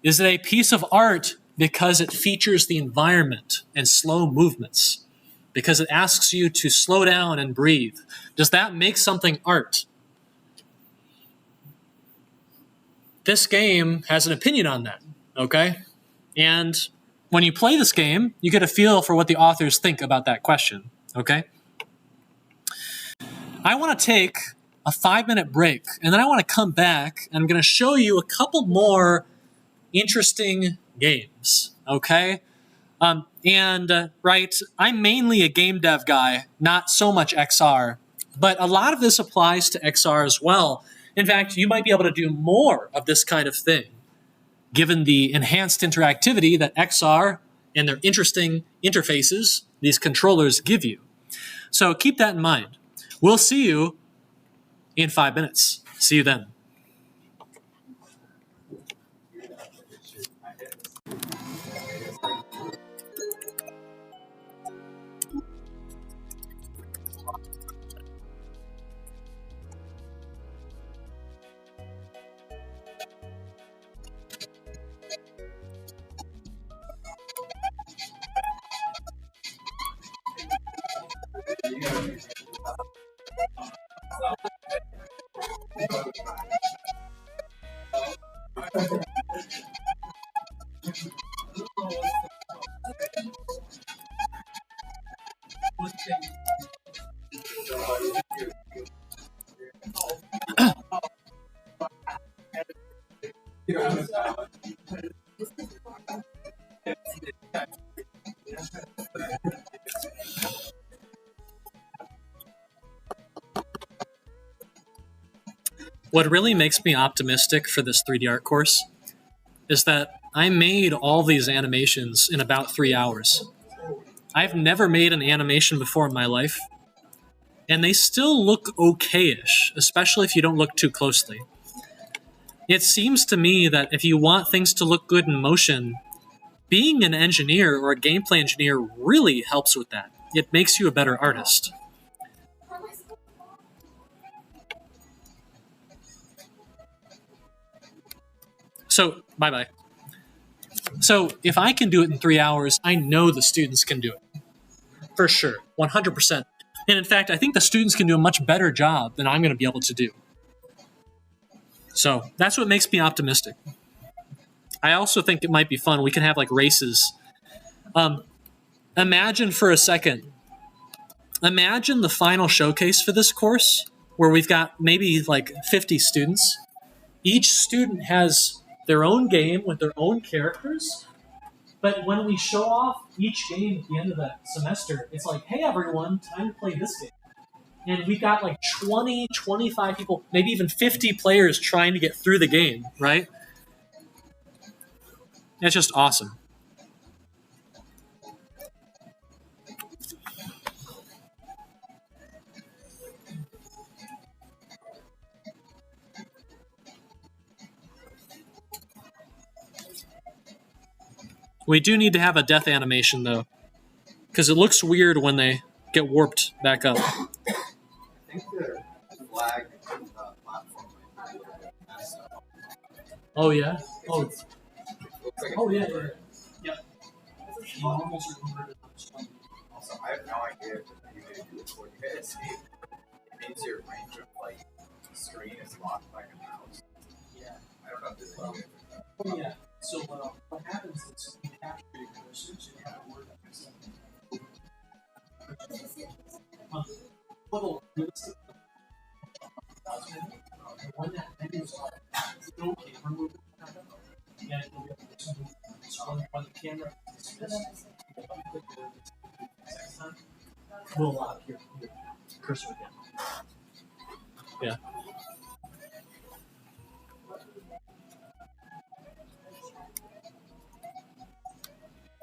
Is it a piece of art because it features the environment and slow movements? Because it asks you to slow down and breathe? Does that make something art? This game has an opinion on that, okay? And when you play this game, you get a feel for what the authors think about that question, okay? I want to take a 5-minute break, and then I want to come back, and I'm going to show you a couple more interesting games, okay? Right, I'm mainly a game dev guy, not so much XR, but a lot of this applies to XR as well. In fact, you might be able to do more of this kind of thing, given the enhanced interactivity that XR and their interesting interfaces, these controllers, give you. So keep that in mind. We'll see you in 5 minutes. See you then. What really makes me optimistic for this 3D art course is that I made all these animations in about 3 hours. I've never made an animation before in my life, and they still look okay-ish, especially if you don't look too closely. It seems to me that if you want things to look good in motion, being an engineer or a gameplay engineer really helps with that. It makes you a better artist. So, bye-bye. So, if I can do it in 3 hours, I know the students can do it. For sure, 100%. And in fact, I think the students can do a much better job than I'm going to be able to do. So, that's what makes me optimistic. I also think it might be fun. We can have like races. Imagine for a second. Imagine the final showcase for this course where we've got maybe like 50 students. Each student has their own game with their own characters. But when we show off each game at the end of the semester, it's like, hey everyone, time to play this game. And we've got like 20, 25 people, maybe even 50 players trying to get through the game, right? It's just awesome. We do need to have a death animation, though, because it looks weird when they get warped back up. I think the flag platform might be a little bit messed up. Oh, yeah? Oh, Looks like oh yeah. yeah. You almost remembered it. Also, I have no idea if you can do this. What you guys see, it means your range of like screen is locked by a mouse. Yeah. I don't know if this is Oh, yeah. So what happens is you capture your cursor, so you have a word that makes little realistic. When that menu is like, no camera movement, and you'll be able to scroll on the camera. We'll lock your cursor again. Yeah.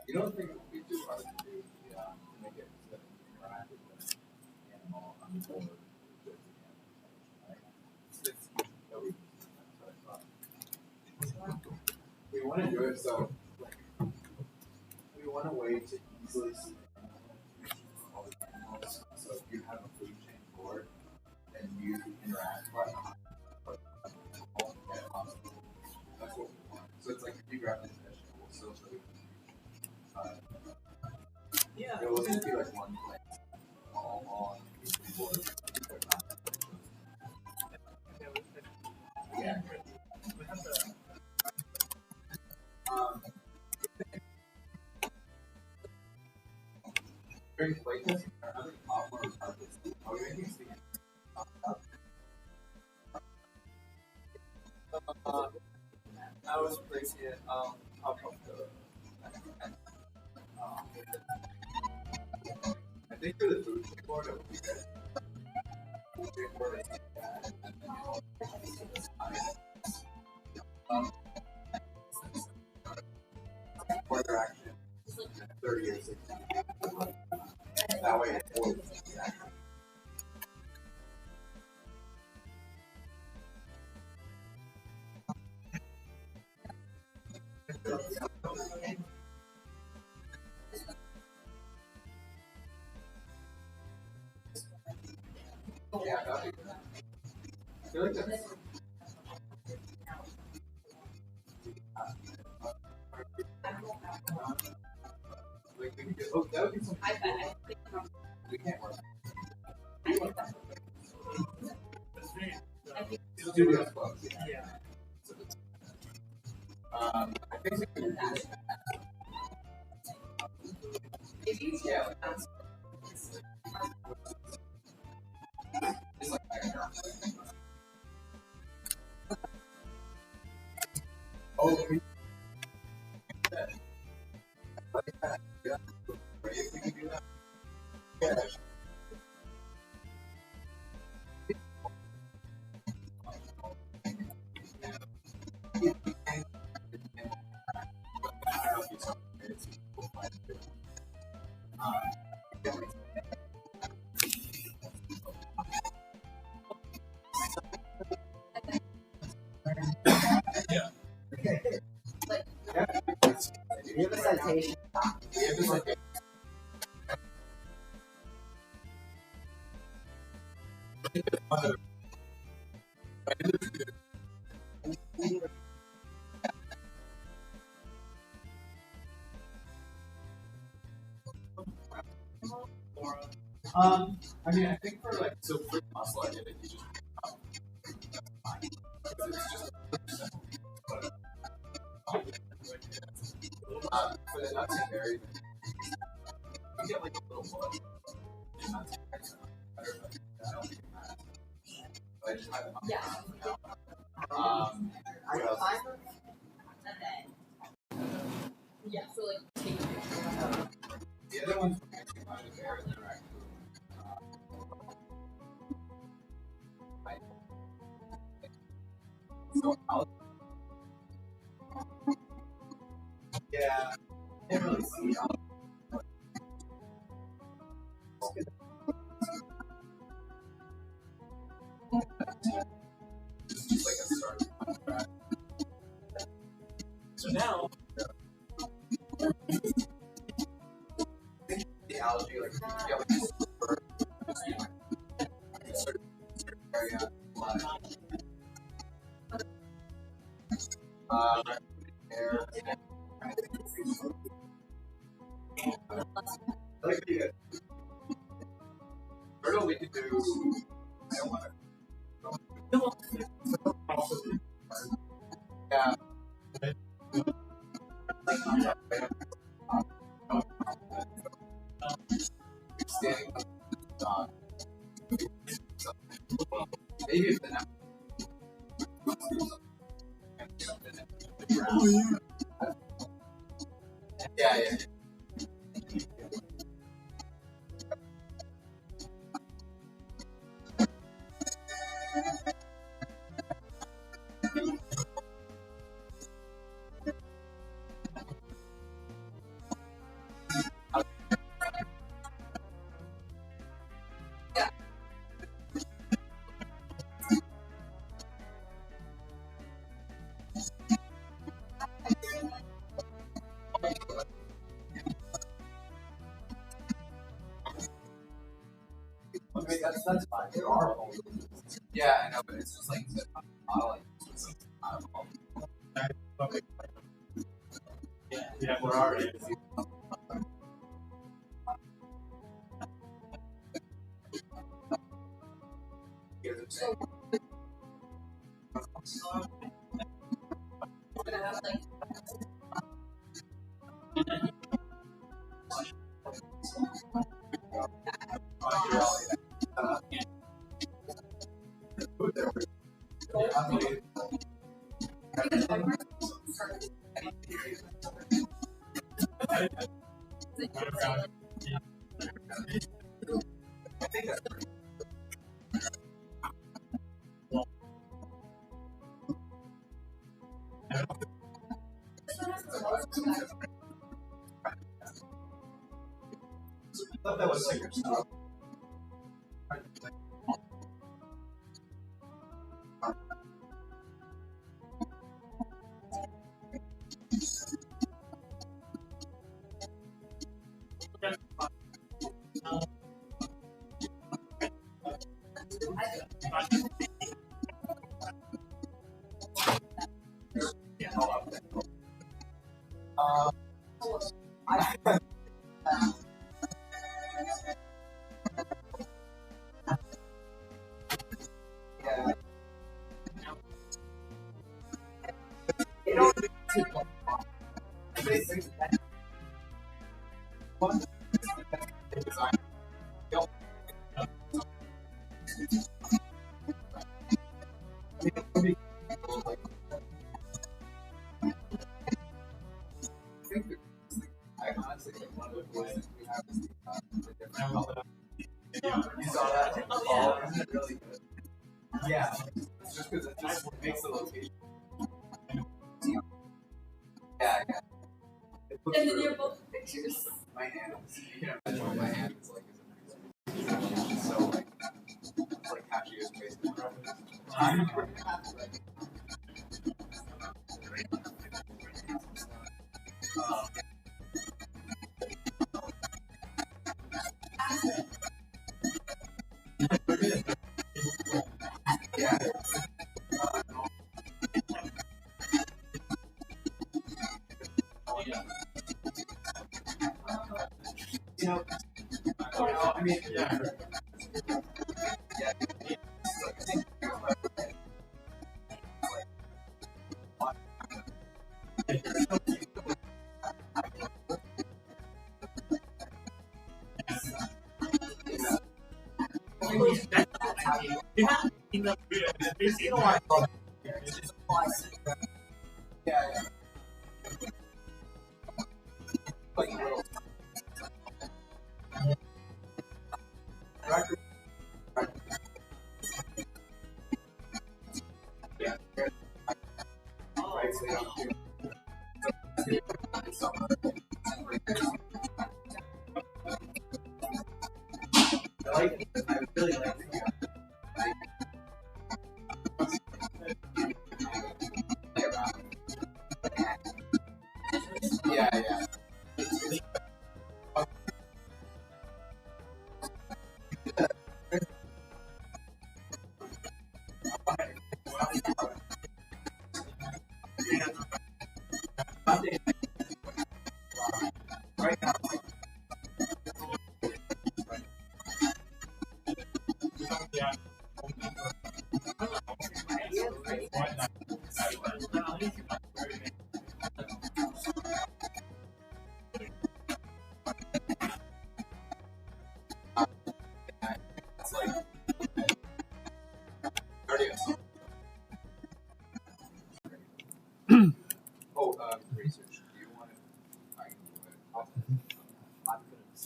You don't think it would be too hard to do the make it interactive with the animal on the board? We want to do it so we want a way to easily see all the animals. So if you have a food chain board and you interact with that's what we want. So it's like if you grab this vegetable, so we yeah, it will just be like one place all on the board. Yeah. During playtesting, how many platforms are this? Are we making things? I was placing it top of the. I think for the food board, it would be good. Food board is further action 30 or 60. That way it avoids the action. Yeah, that'd be good. I feel like that's like we could do, oh, that would be something cool. We can't work. Studios clubs. Yeah. I think we can do that. Yeah. It's like oh, we can do that. Yeah. I mean, I think for like, so for muscle activity, you just for the nuts and berries, you get like a little blood. I just have them on. Yeah. What else? Yeah, so like take The other ones we're mixing on is air and they're actually so yeah, I didn't really see how just like a start contract. So now the algae like yeah, like super area air I like the or we could do I don't want to yeah standing up maybe if the next yeah. I mean, that's fine. There are holes. Yeah, I know, but it's just like the modeling. Yeah, we're already. we're gonna have like I thought that was like your stuff. I honestly think one of the voices we have is the different color. You saw that? Oh, isn't it really good? Yeah, it's just because it just makes the location. Yeah. It looks and then really you're both pictures. my hand. You can imagine what my hand is like. It's so like, it's like half year's basement.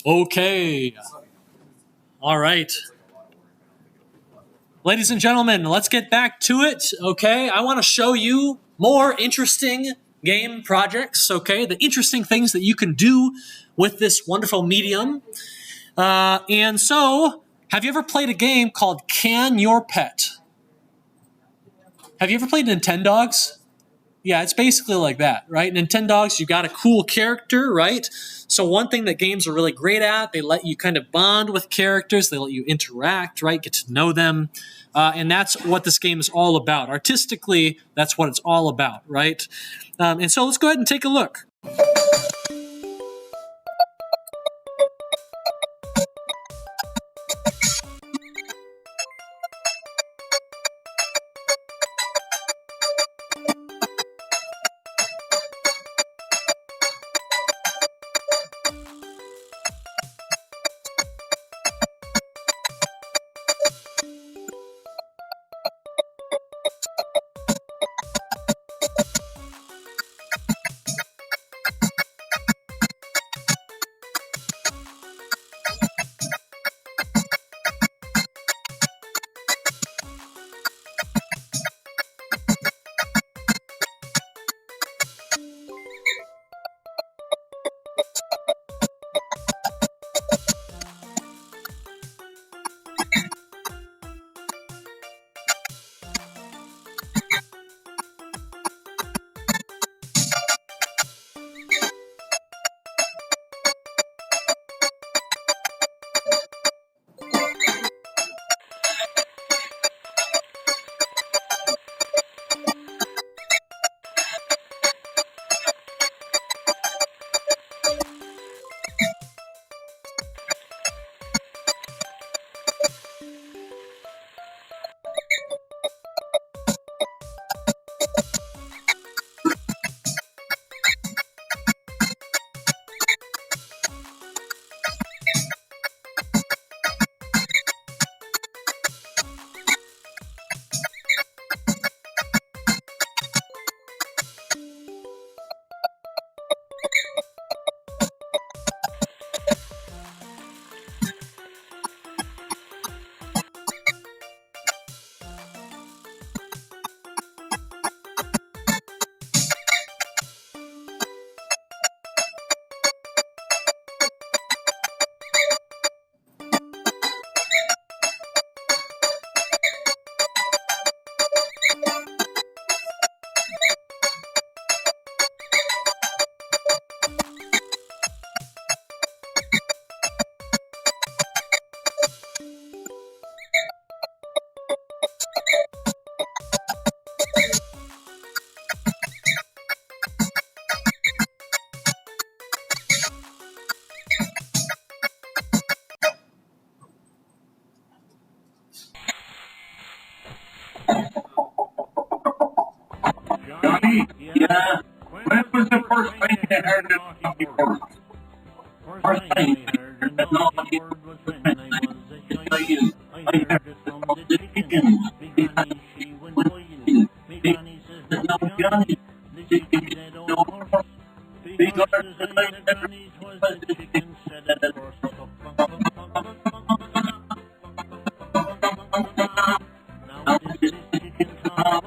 Okay. All right. Ladies and gentlemen, let's get back to it. Okay, I want to show you more interesting game projects. Okay, the interesting things that you can do with this wonderful medium. And so, have you ever played a game called Can Your Pet? Have you ever played Nintendogs? Yeah, it's basically like that, right? Nintendogs, you got a cool character, right? So one thing that games are really great at, they let you kind of bond with characters, they let you interact, right? Get to know them. And that's what this game is all about. Artistically, that's what it's all about, right? And so let's go ahead and take a look. Johnny, yeah. When was the first thing you heard the naughty word? First thing you heard the naughty word was when I was a child. I heard it from the chickens. Big Granny, she went boiling. Big Granny says, no, Johnny, the chicken said, oh, horse. Big horse says, I said, Granny's was the chicken said at first. Now this chicken talk.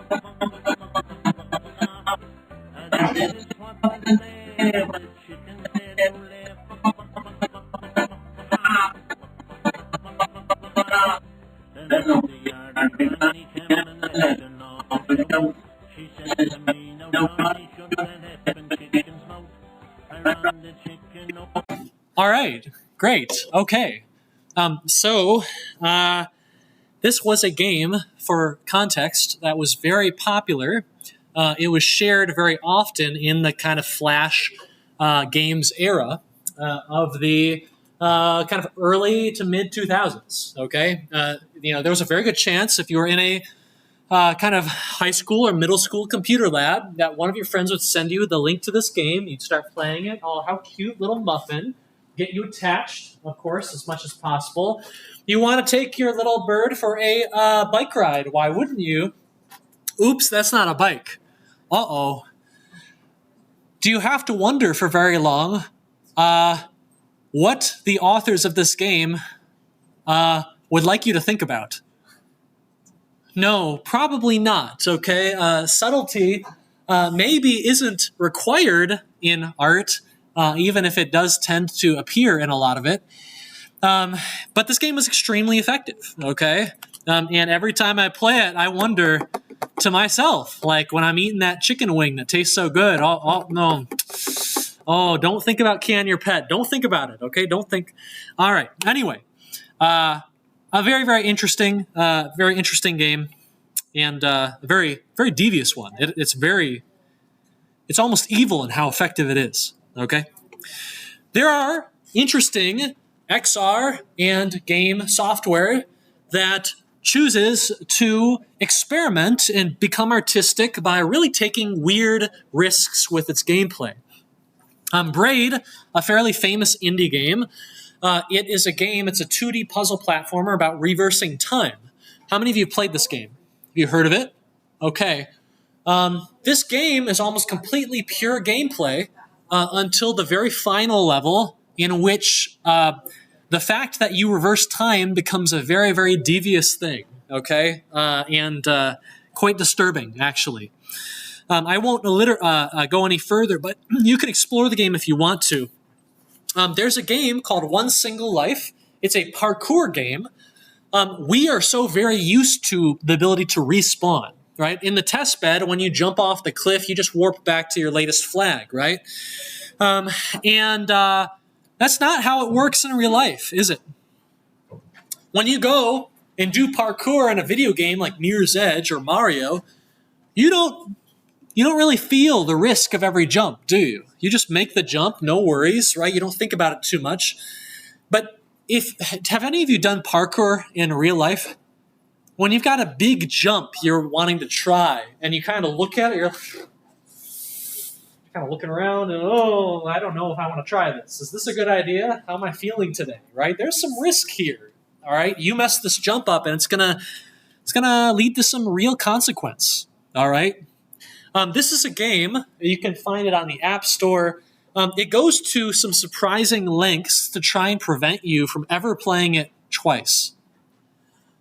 And this is what the day, the chicken said, oh, then up the yard, Granny came and let her know. She said to me, no, Johnny, shut that effing chicken's mouth. I ran the chicken up. All right, great. Okay. This was a game, for context, that was very popular. It was shared very often in the kind of Flash games era of the kind of early to mid 2000s. Okay, there was a very good chance if you were in a kind of high school or middle school computer lab that one of your friends would send you the link to this game. You'd start playing it. Oh, how cute, little muffin. Get you attached, of course, as much as possible. You want to take your little bird for a bike ride. Why wouldn't you? Oops, that's not a bike. Uh-oh. Do you have to wonder for very long what the authors of this game would like you to think about? No, probably not, okay? Subtlety maybe isn't required in art, even if it does tend to appear in a lot of it. But this game was extremely effective, okay? And every time I play it, I wonder to myself, like when I'm eating that chicken wing that tastes so good, no. Oh, don't think about killing your pet. Don't think about it, okay? Don't think. All right. Anyway, a very, very interesting game, and a very, very devious one. It's almost evil in how effective it is, okay? There are interesting XR and game software that chooses to experiment and become artistic by really taking weird risks with its gameplay. Braid, a fairly famous indie game, it is a game, it's a 2D puzzle platformer about reversing time. How many of you have played this game? Have you heard of it? Okay. This game is almost completely pure gameplay until the very final level, in which the fact that you reverse time becomes a very, very devious thing, okay? And quite disturbing, actually. I won't go any further, but you can explore the game if you want to. There's a game called One Single Life. It's a parkour game. We are so very used to the ability to respawn, right? In the test bed, when you jump off the cliff, you just warp back to your latest flag, right? That's not how it works in real life, is it? When you go and do parkour in a video game like Mirror's Edge or Mario, you don't really feel the risk of every jump, do you? You just make the jump, no worries, right? You don't think about it too much. But have any of you done parkour in real life? When you've got a big jump you're wanting to try, and you kind of look at it, you're kind of looking around, and I don't know if I want to try this. Is this a good idea? How am I feeling today, right? There's some risk here, all right? You mess this jump up, and it's gonna lead to some real consequence, all right? This is a game. You can find it on the App Store. It goes to some surprising lengths to try and prevent you from ever playing it twice.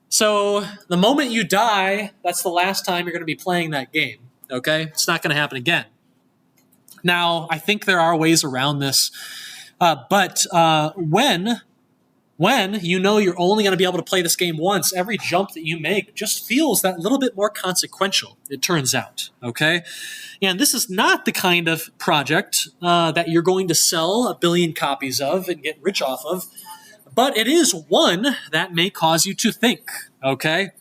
So the moment you die, that's the last time you're going to be playing that game, okay? It's not going to happen again. Now, I think there are ways around this, but when you know you're only going to be able to play this game once, every jump that you make just feels that little bit more consequential, it turns out, okay? And this is not the kind of project that you're going to sell 1 billion copies of and get rich off of, but it is one that may cause you to think, okay?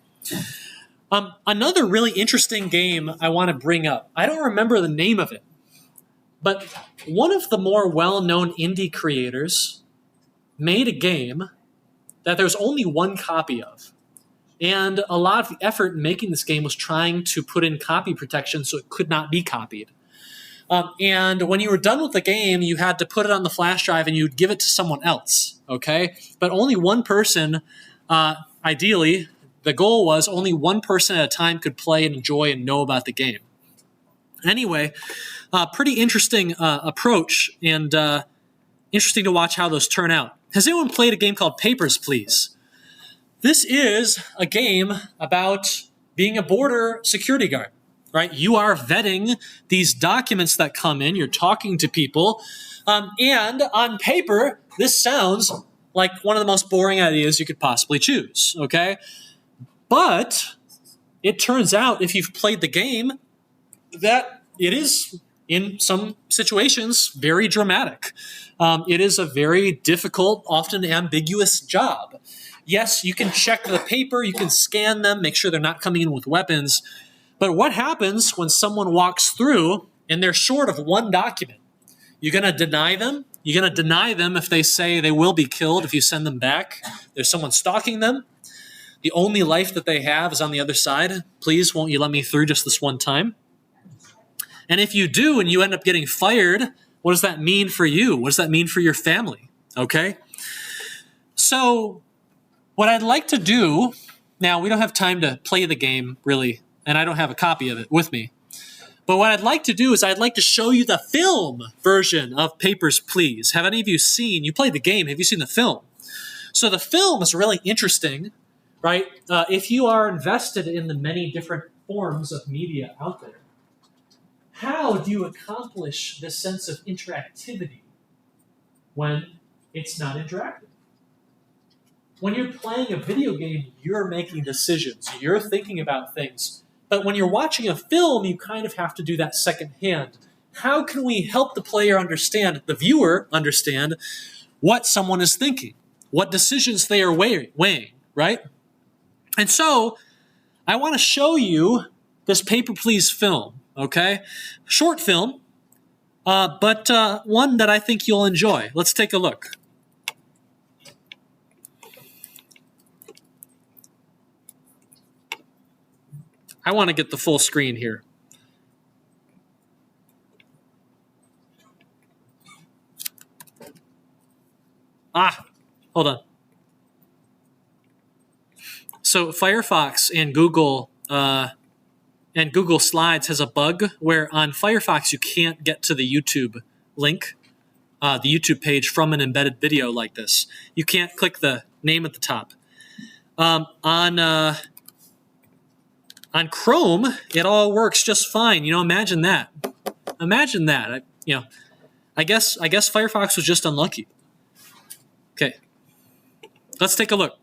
Another really interesting game I want to bring up, I don't remember the name of it, but one of the more well-known indie creators made a game that there's only one copy of. And a lot of the effort in making this game was trying to put in copy protection so it could not be copied. And when you were done with the game, you had to put it on the flash drive and you'd give it to someone else, okay? But only one person, ideally, the goal was only one person at a time could play and enjoy and know about the game. Anyway, pretty interesting approach, and interesting to watch how those turn out. Has anyone played a game called Papers, Please? This is a game about being a border security guard, right? You are vetting these documents that come in. You're talking to people. And on paper, this sounds like one of the most boring ideas you could possibly choose, okay? But it turns out, if you've played the game, that it is, in some situations, very dramatic. It is a very difficult, often ambiguous job. Yes, you can check the paper, you can scan them, make sure they're not coming in with weapons. But what happens when someone walks through and they're short of one document? You're going to deny them? You're going to deny them if they say they will be killed if you send them back? There's someone stalking them. The only life that they have is on the other side. Please, won't you let me through just this one time? And if you do and you end up getting fired, what does that mean for you? What does that mean for your family? Okay? So what I'd like to do, now we don't have time to play the game really, and I don't have a copy of it with me. But what I'd like to do is I'd like to show you the film version of Papers, Please. Have any of you seen, you played the game, have you seen the film? So the film is really interesting, right? If you are invested in the many different forms of media out there, how do you accomplish this sense of interactivity when it's not interactive? When you're playing a video game, you're making decisions, you're thinking about things. But when you're watching a film, you kind of have to do that secondhand. How can we help the player understand, the viewer understand, what someone is thinking, what decisions they are weighing, right? And so I want to show you this Paper Please film, okay? Short film, but one that I think you'll enjoy. Let's take a look. I want to get the full screen here. Hold on. So Firefox and Google Slides has a bug where on Firefox you can't get to the YouTube link, the YouTube page from an embedded video like this. You can't click the name at the top. On Chrome, it all works just fine. You know, imagine that. Imagine that. I guess Firefox was just unlucky. Okay, let's take a look.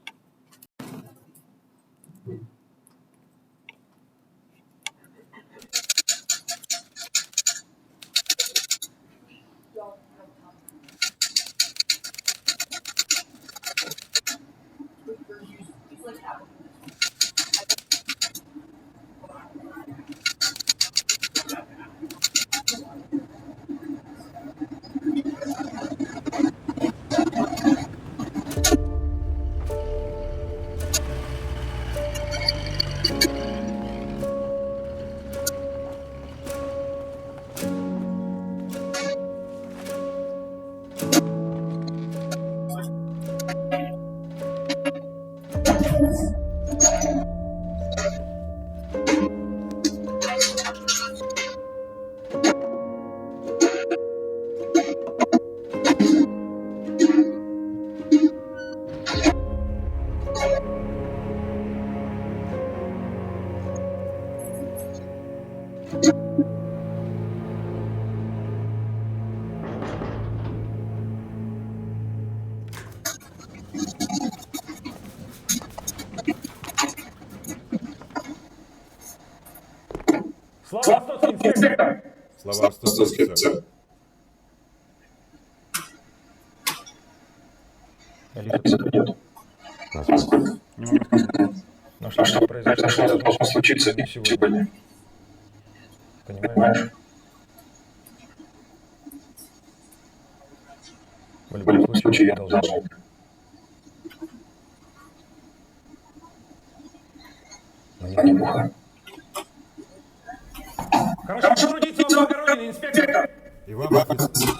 Слова инспектор. Но что произошло случится сегодня. Понимаешь? В любом случае я должен. Но неплохо. Хорошо трудиться, он благороден, инспектор. И вам офицер.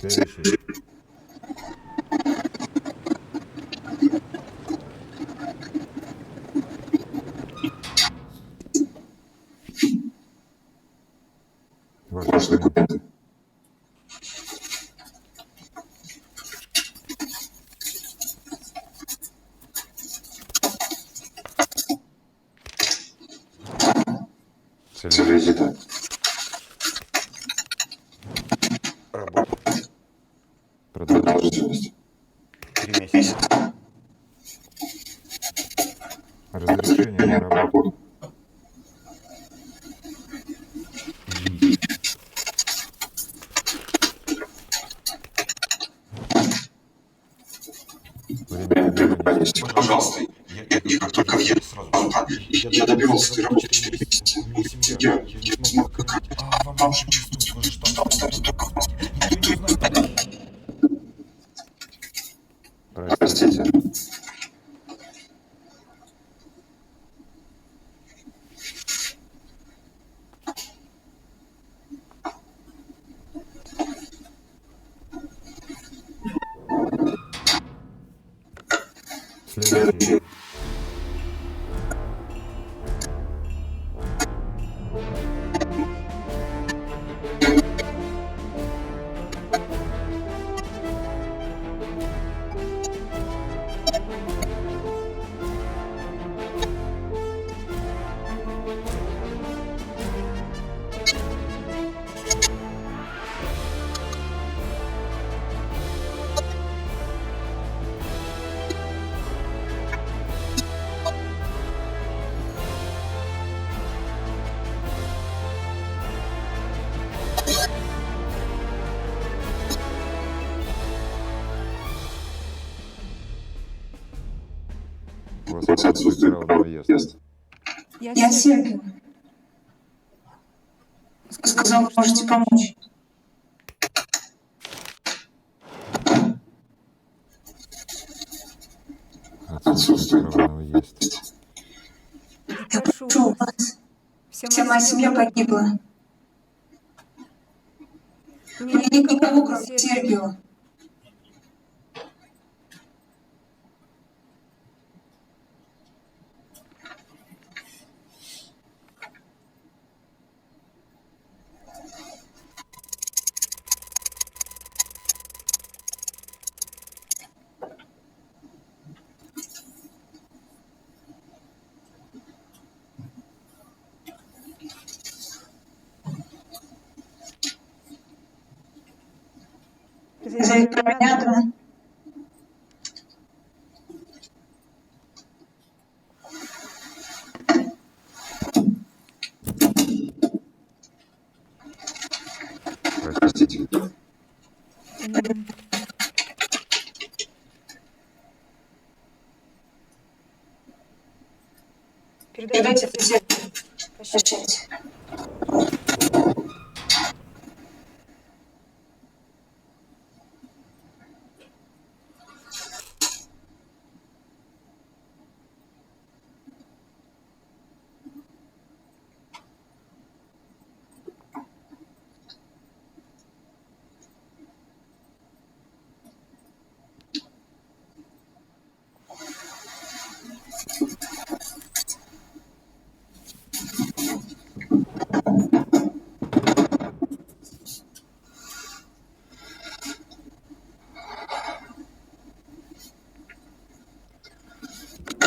Следующий. документы. Цель визита. Работа. Продолжительность. 3 месяца. Разрешение на работу. Время пребывания здесь. Пожалуйста, я как только въеду сразу. Я добивался этой работы 4 месяца. У меня семья. Я не смогу покормить. А вам же объяснить, вы же там только никто не знает, товарищ. Простите. Следующий. У вас отсутствует право на въезд. Я Сергей. Сказал, можете помочь. Отсутствует право на въезд. Я прошу вас. Вся моя семья погибла. Мне никого, кроме Сергея. Здесь понятно. Простите. Передайте все. Прощайте.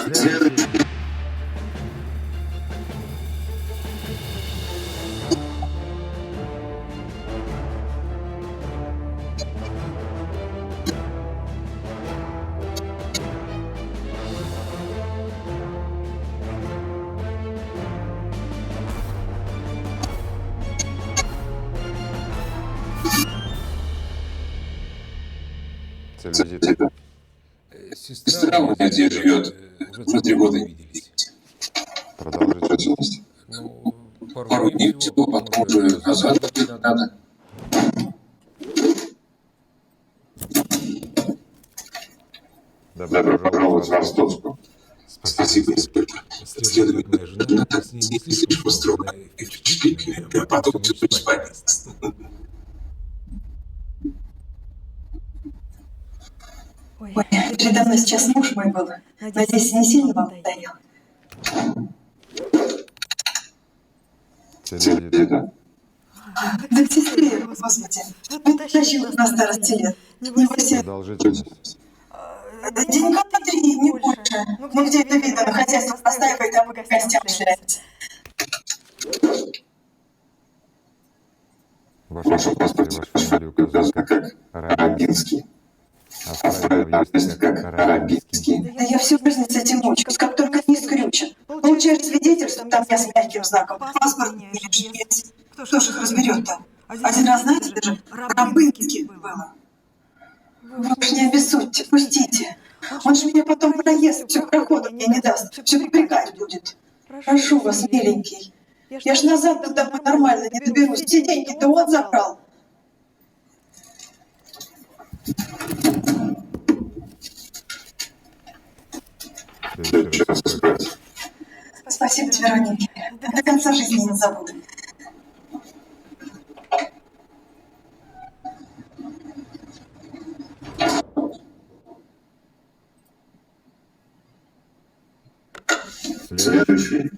Следующий. Цель визита. Сестра у меня здесь живет. Уже 3 года не виделись. Продолжительность. Ну, пару дней всего, потом уже назад надо. Добро пожаловать в Ростовскую. Спасибо, инспектор. Следовать моя жена, с ней не слишком строго. Впечатлительная, а потом все спать. Ой, передо мной сейчас муж мой был. Надеюсь, не сильно вам надоел. Цель визита. Да к сестре, господи. Вытащил на старости лет. Небось, Продолжительность. деньга по 3, не больше. Ну где это видно? Хозяйство настаивает, а по гостям шляется. Ваше отсутствие, вашу фамилию указывает как Рабинский. А в правильном въезде как Рабинский. Да я всю жизнь с этим мучаюсь, как только не скрючен. Получаешь свидетельство, там я с мягким знаком. Паспорт меняешь, есть. Кто ж их разберет-то? Один раз, знаете, даже Рабынский было. Вы уж не обессудьте, пустите. Он же меня потом проезд, все прохода мне не даст, все припрягать будет. Прошу вас, миленький. Я ж назад туда нормально не доберусь. Все деньги-то он забрал. Следующий раз открыть. Спасибо тебе, Вероники. До конца жизни не забуду. Следующий.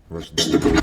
Ваше доверие.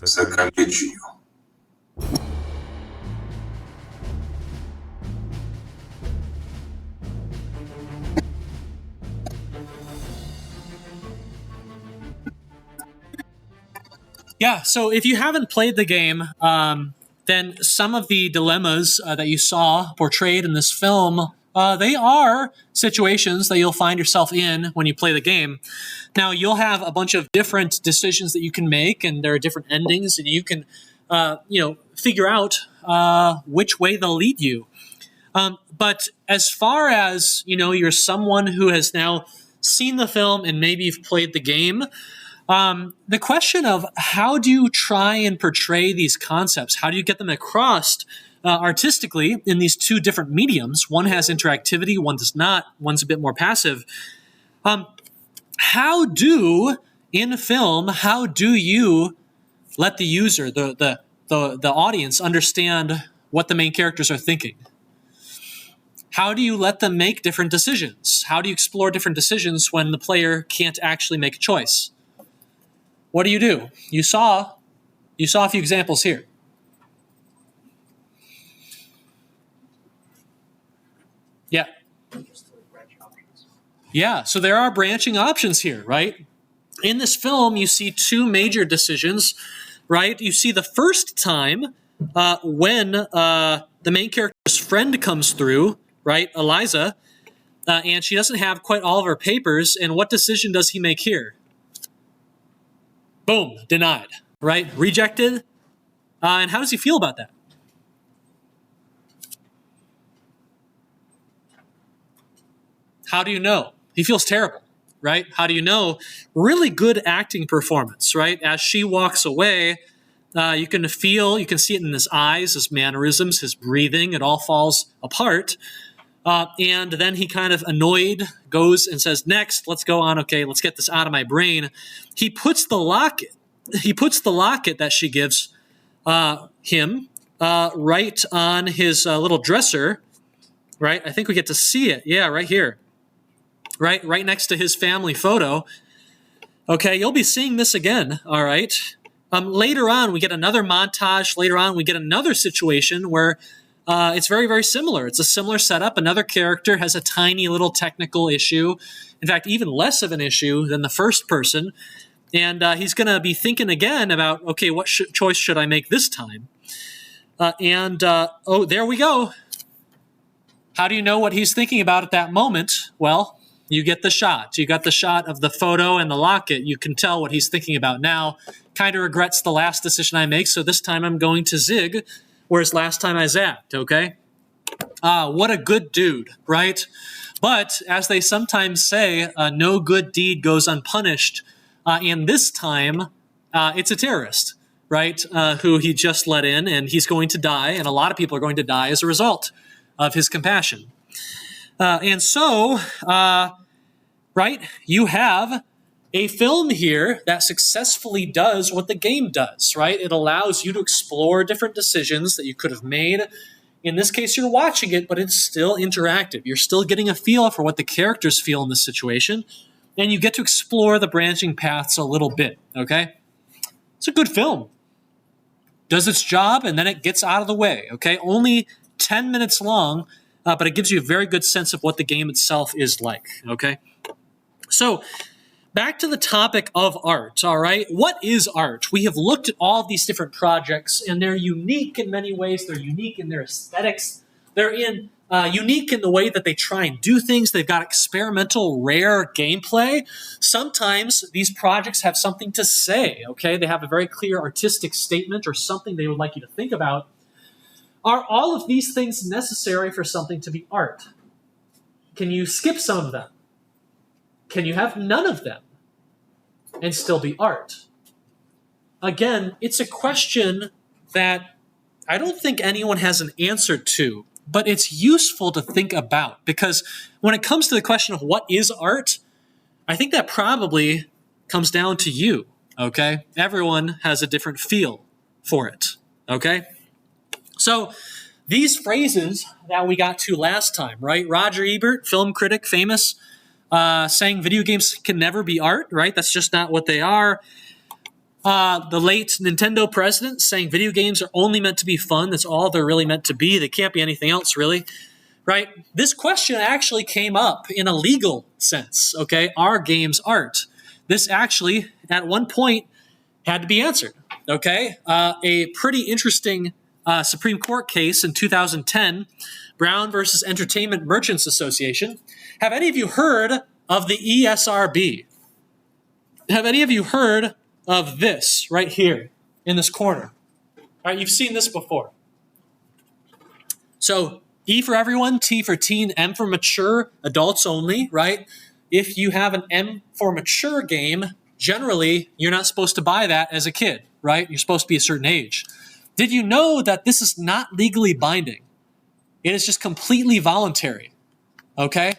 Заканчиваю. Yeah, so if you haven't played the game, then some of the dilemmas that you saw portrayed in this film, they are situations that you'll find yourself in when you play the game. Now, you'll have a bunch of different decisions that you can make, and there are different endings, and you can, figure out which way they'll lead you. But as far as, you're someone who has now seen the film and maybe you've played the game, the question of how do you try and portray these concepts? How do you get them across artistically in these two different mediums? One has interactivity, one does not. One's a bit more passive. How do you let the user, the audience, understand what the main characters are thinking? How do you let them make different decisions? How do you explore different decisions when the player can't actually make a choice? What do? You saw a few examples here. Yeah. Yeah, so there are branching options here, right? In this film, you see two major decisions, right? You see the first time when the main character's friend comes through, right, Eliza, and she doesn't have quite all of her papers, and what decision does he make here? Boom, denied, right? Rejected. And how does he feel about that? How do you know? He feels terrible, right? How do you know? Really good acting performance, right? As she walks away, you can see it in his eyes, his mannerisms, his breathing. It all falls apart. And then he kind of annoyed goes and says, next, let's go on. Okay, let's get this out of my brain. He puts the locket that she gives him right on his little dresser, right? I think we get to see it. Yeah, right here. Right next to his family photo. Okay, you'll be seeing this again, all right? Later on, we get another montage. Later on, we get another situation where it's very, very similar. It's a similar setup. Another character has a tiny little technical issue. In fact, even less of an issue than the first person. And he's going to be thinking again about, okay, what choice should I make this time? There we go. How do you know what he's thinking about at that moment? Well, You get the shot. You got the shot of the photo and the locket. You can tell what he's thinking about now. Kind of regrets the last decision I make, so this time I'm going to zig, whereas last time I zapped, okay? What a good dude, right? But as they sometimes say, no good deed goes unpunished. And this time, it's a terrorist, right? Who he just let in, and he's going to die, and a lot of people are going to die as a result of his compassion. And so, right, you have a film here that successfully does what the game does, right? It allows you to explore different decisions that you could have made. In this case, you're watching it, but it's still interactive. You're still getting a feel for what the characters feel in this situation, and you get to explore the branching paths a little bit, okay? It's a good film. Does its job, and then it gets out of the way, okay? Only 10 minutes long, but it gives you a very good sense of what the game itself is like, okay? So, back to the topic of art, all right? What is art? We have looked at all of these different projects, and they're unique in many ways. They're unique in their aesthetics. They're unique in the way that they try and do things. They've got experimental, rare gameplay. Sometimes these projects have something to say, okay? They have a very clear artistic statement or something they would like you to think about. Are all of these things necessary for something to be art? Can you skip some of them? Can you have none of them and still be art? Again, it's a question that I don't think anyone has an answer to, but it's useful to think about, because when it comes to the question of what is art, I think that probably comes down to you, okay? Everyone has a different feel for it, okay? So these phrases that we got to last time, right? Roger Ebert, film critic, famous, saying video games can never be art, right? That's just not what they are. The late Nintendo president saying video games are only meant to be fun. That's all they're really meant to be. They can't be anything else, really, right? This question actually came up in a legal sense, okay? Are games art? This actually, at one point, had to be answered, okay? A pretty interesting Supreme Court case in 2010, Brown versus Entertainment Merchants Association. Have any of you heard of the ESRB? Have any of you heard of this right here in this corner? All right, you've seen this before. So E for everyone, T for teen, M for mature, adults only, right? If you have an M for mature game, generally you're not supposed to buy that as a kid, right? You're supposed to be a certain age. Did you know that this is not legally binding? It is just completely voluntary, okay?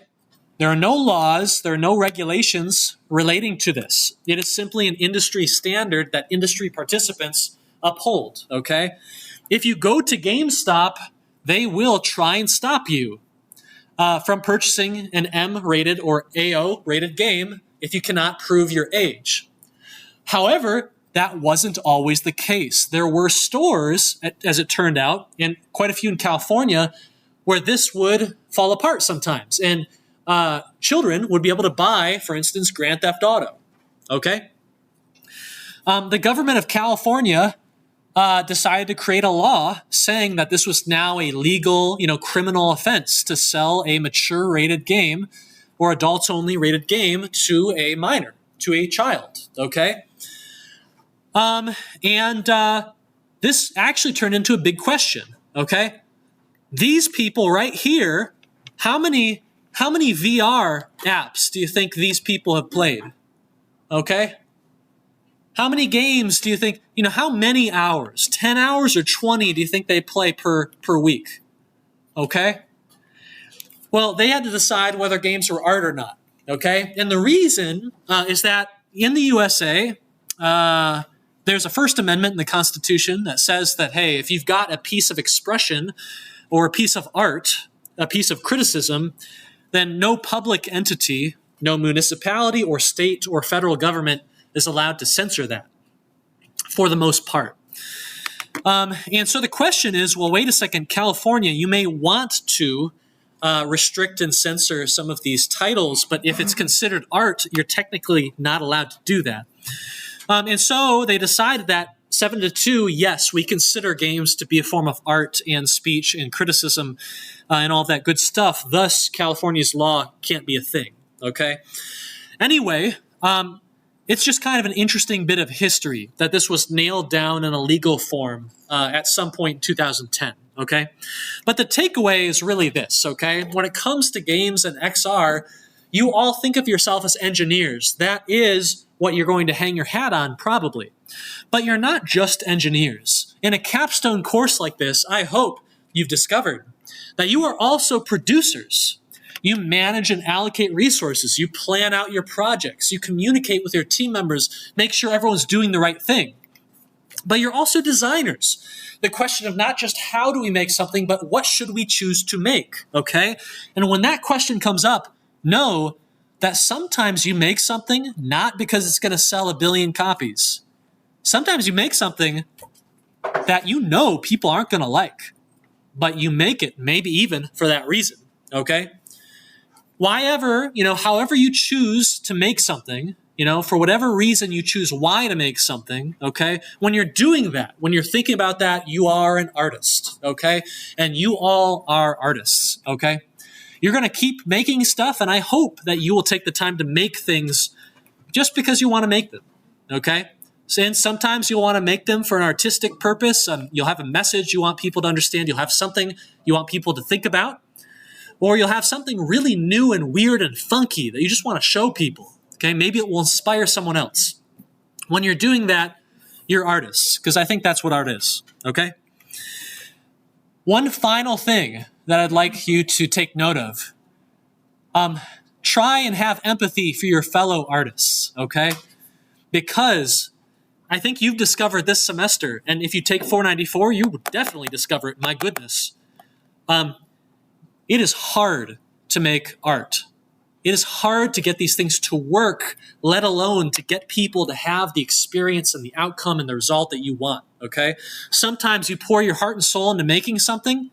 There are no laws, there are no regulations relating to this. It is simply an industry standard that industry participants uphold, okay? If you go to GameStop, they will try and stop you from purchasing an M-rated or AO-rated game if you cannot prove your age. However, that wasn't always the case. There were stores, as it turned out, and quite a few in California, where this would fall apart sometimes. And children would be able to buy, for instance, Grand Theft Auto. Okay? The government of California decided to create a law saying that this was now a legal, criminal offense to sell a mature rated game or adults only rated game to a minor, to a child. Okay? This actually turned into a big question. Okay? These people right here, how many VR apps do you think these people have played? Okay? How many games do you think, how many hours, 10 hours or 20 do you think they play per week? Okay? Well, they had to decide whether games were art or not. Okay? And the reason is that in the USA, there's a First Amendment in the Constitution that says that, hey, if you've got a piece of expression or a piece of art, a piece of criticism, then no public entity, no municipality or state or federal government is allowed to censor that for the most part. And so the question is, well, wait a second, California, you may want to restrict and censor some of these titles, but if it's considered art, you're technically not allowed to do that. And so they decided that 7-2, yes, we consider games to be a form of art and speech and criticism and all that good stuff. Thus, California's law can't be a thing. okay? Anyway, it's just kind of an interesting bit of history that this was nailed down in a legal form at some point in 2010, okay? But the takeaway is really this, okay? When it comes to games and XR, you all think of yourself as engineers. That is what you're going to hang your hat on, probably. But you're not just engineers. In a capstone course like this, I hope you've discovered that you are also producers. You manage and allocate resources. You plan out your projects. You communicate with your team members, make sure everyone's doing the right thing. But you're also designers. The question of not just how do we make something, but what should we choose to make, okay? And when that question comes up, know that sometimes you make something not because it's going to sell 1 billion copies. Sometimes you make something that you know people aren't going to like, but you make it maybe even for that reason, okay? However you choose to make something, for whatever reason you choose why to make something, okay? When you're doing that, when you're thinking about that, you are an artist, okay? And you all are artists, okay? You're going to keep making stuff, and I hope that you will take the time to make things just because you want to make them, okay? And sometimes you'll want to make them for an artistic purpose. You'll have a message you want people to understand. You'll have something you want people to think about. Or you'll have something really new and weird and funky that you just want to show people, okay? Maybe it will inspire someone else. When you're doing that, you're artists, because I think that's what art is, okay? One final thing that I'd like you to take note of. Try and have empathy for your fellow artists, okay? Because I think you've discovered this semester, and if you take 494, you would definitely discover it, my goodness. It is hard to make art. It is hard to get these things to work, let alone to get people to have the experience and the outcome and the result that you want, okay? Sometimes you pour your heart and soul into making something,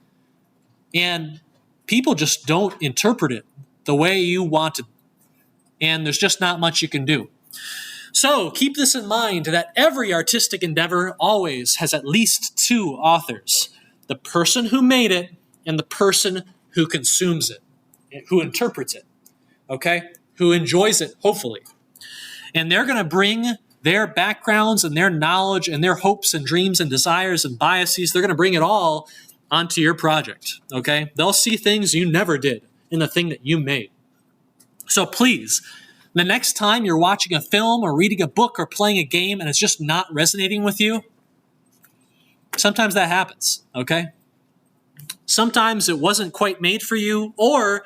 and people just don't interpret it the way you want it. And there's just not much you can do. So keep this in mind that every artistic endeavor always has at least 2 authors. The person who made it and the person who consumes it, who interprets it, okay? Who enjoys it, hopefully. And they're going to bring their backgrounds and their knowledge and their hopes and dreams and desires and biases, they're going to bring it all onto your project, okay? They'll see things you never did in the thing that you made. So please, the next time you're watching a film or reading a book or playing a game and it's just not resonating with you, sometimes that happens, okay? Sometimes it wasn't quite made for you, or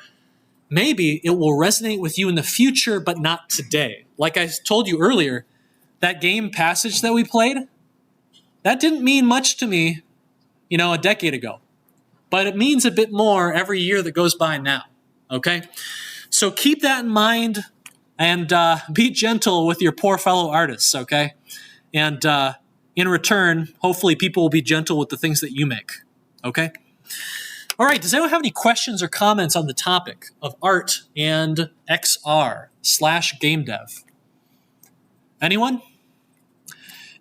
maybe it will resonate with you in the future, but not today. Like I told you earlier, that game Passage that we played, that didn't mean much to me, a decade ago. But it means a bit more every year that goes by now, okay? So keep that in mind and be gentle with your poor fellow artists, okay? And in return, hopefully people will be gentle with the things that you make, okay? All right, does anyone have any questions or comments on the topic of art and XR/game dev? Anyone?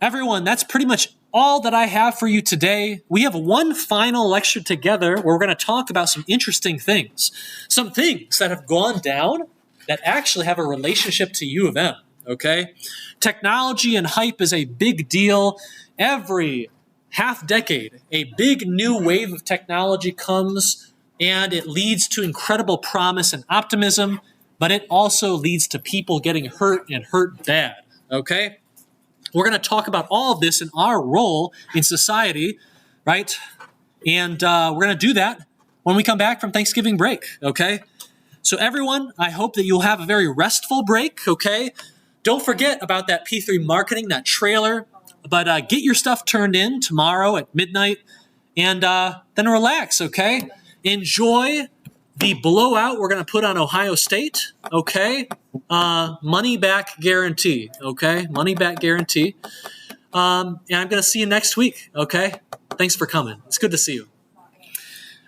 Everyone, that's pretty much all that I have for you today. We have one final lecture together where we're going to talk about some interesting things. Some things that have gone down that actually have a relationship to U of M, okay? Technology and hype is a big deal. Every half decade, a big new wave of technology comes and it leads to incredible promise and optimism, but it also leads to people getting hurt and hurt bad, okay? We're going to talk about all of this in our role in society, right? And we're going to do that when we come back from Thanksgiving break, okay? So everyone, I hope that you'll have a very restful break, okay? Don't forget about that P3 marketing, that trailer, but get your stuff turned in tomorrow at midnight and then relax, okay? Enjoy the blowout we're going to put on Ohio State, okay? Money back guarantee, okay? Money back guarantee. And I'm going to see you next week, okay? Thanks for coming. It's good to see you.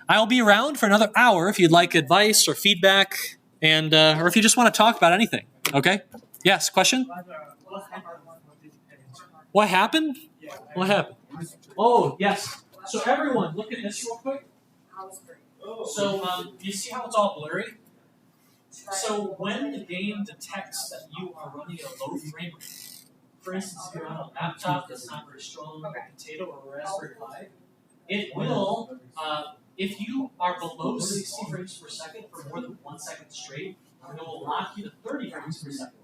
I'll be around for another hour if you'd like advice or feedback, and or if you just want to talk about anything, okay? Yes, question? What happened? What happened? Oh, yes. So everyone, look at this real quick. So you see how it's all blurry? So when the game detects that you are running at a low frame rate, for instance, if you're on a laptop that's not very strong, like a Potato or a Raspberry Pi, it will, if you are below 60 frames per second for more than 1 second straight, it will lock you to 30 frames per second.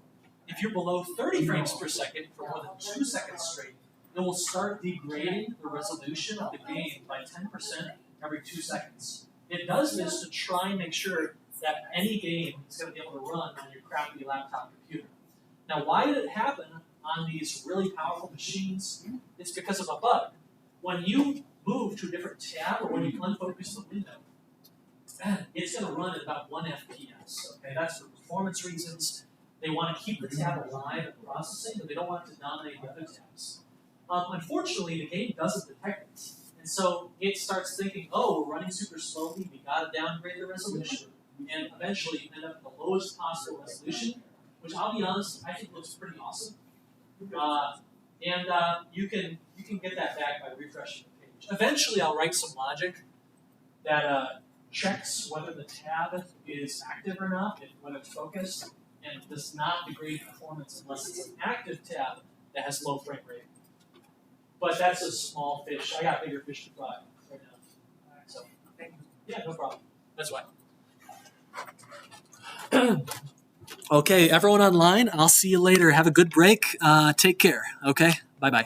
If you're below 30 frames per second for more than 2 seconds straight, it will start degrading the resolution of the game by 10% every 2 seconds. It does this to try and make sure that any game is going to be able to run on your crappy laptop computer. Now, why did it happen on these really powerful machines? It's because of a bug. When you move to a different tab or when you unfocus the window, it's going to run at about 1 FPS. Okay, that's for performance reasons. They want to keep the tab alive and processing, but they don't want it to dominate the other tabs. Unfortunately, the game doesn't detect it. And so it starts thinking, oh, we're running super slowly, we got to downgrade the resolution. And eventually you end up with the lowest possible resolution, which I'll be honest, I think looks pretty awesome. You can get that back by refreshing the page. Eventually I'll write some logic that checks whether the tab is active or not, whether it's focused, and does not degrade performance unless it's an active tab that has low frame rate. But that's a small fish. I got bigger fish to fry right now. So, yeah, no problem. That's why. Okay, everyone online, I'll see you later. Have a good break. Take care. Okay, bye-bye.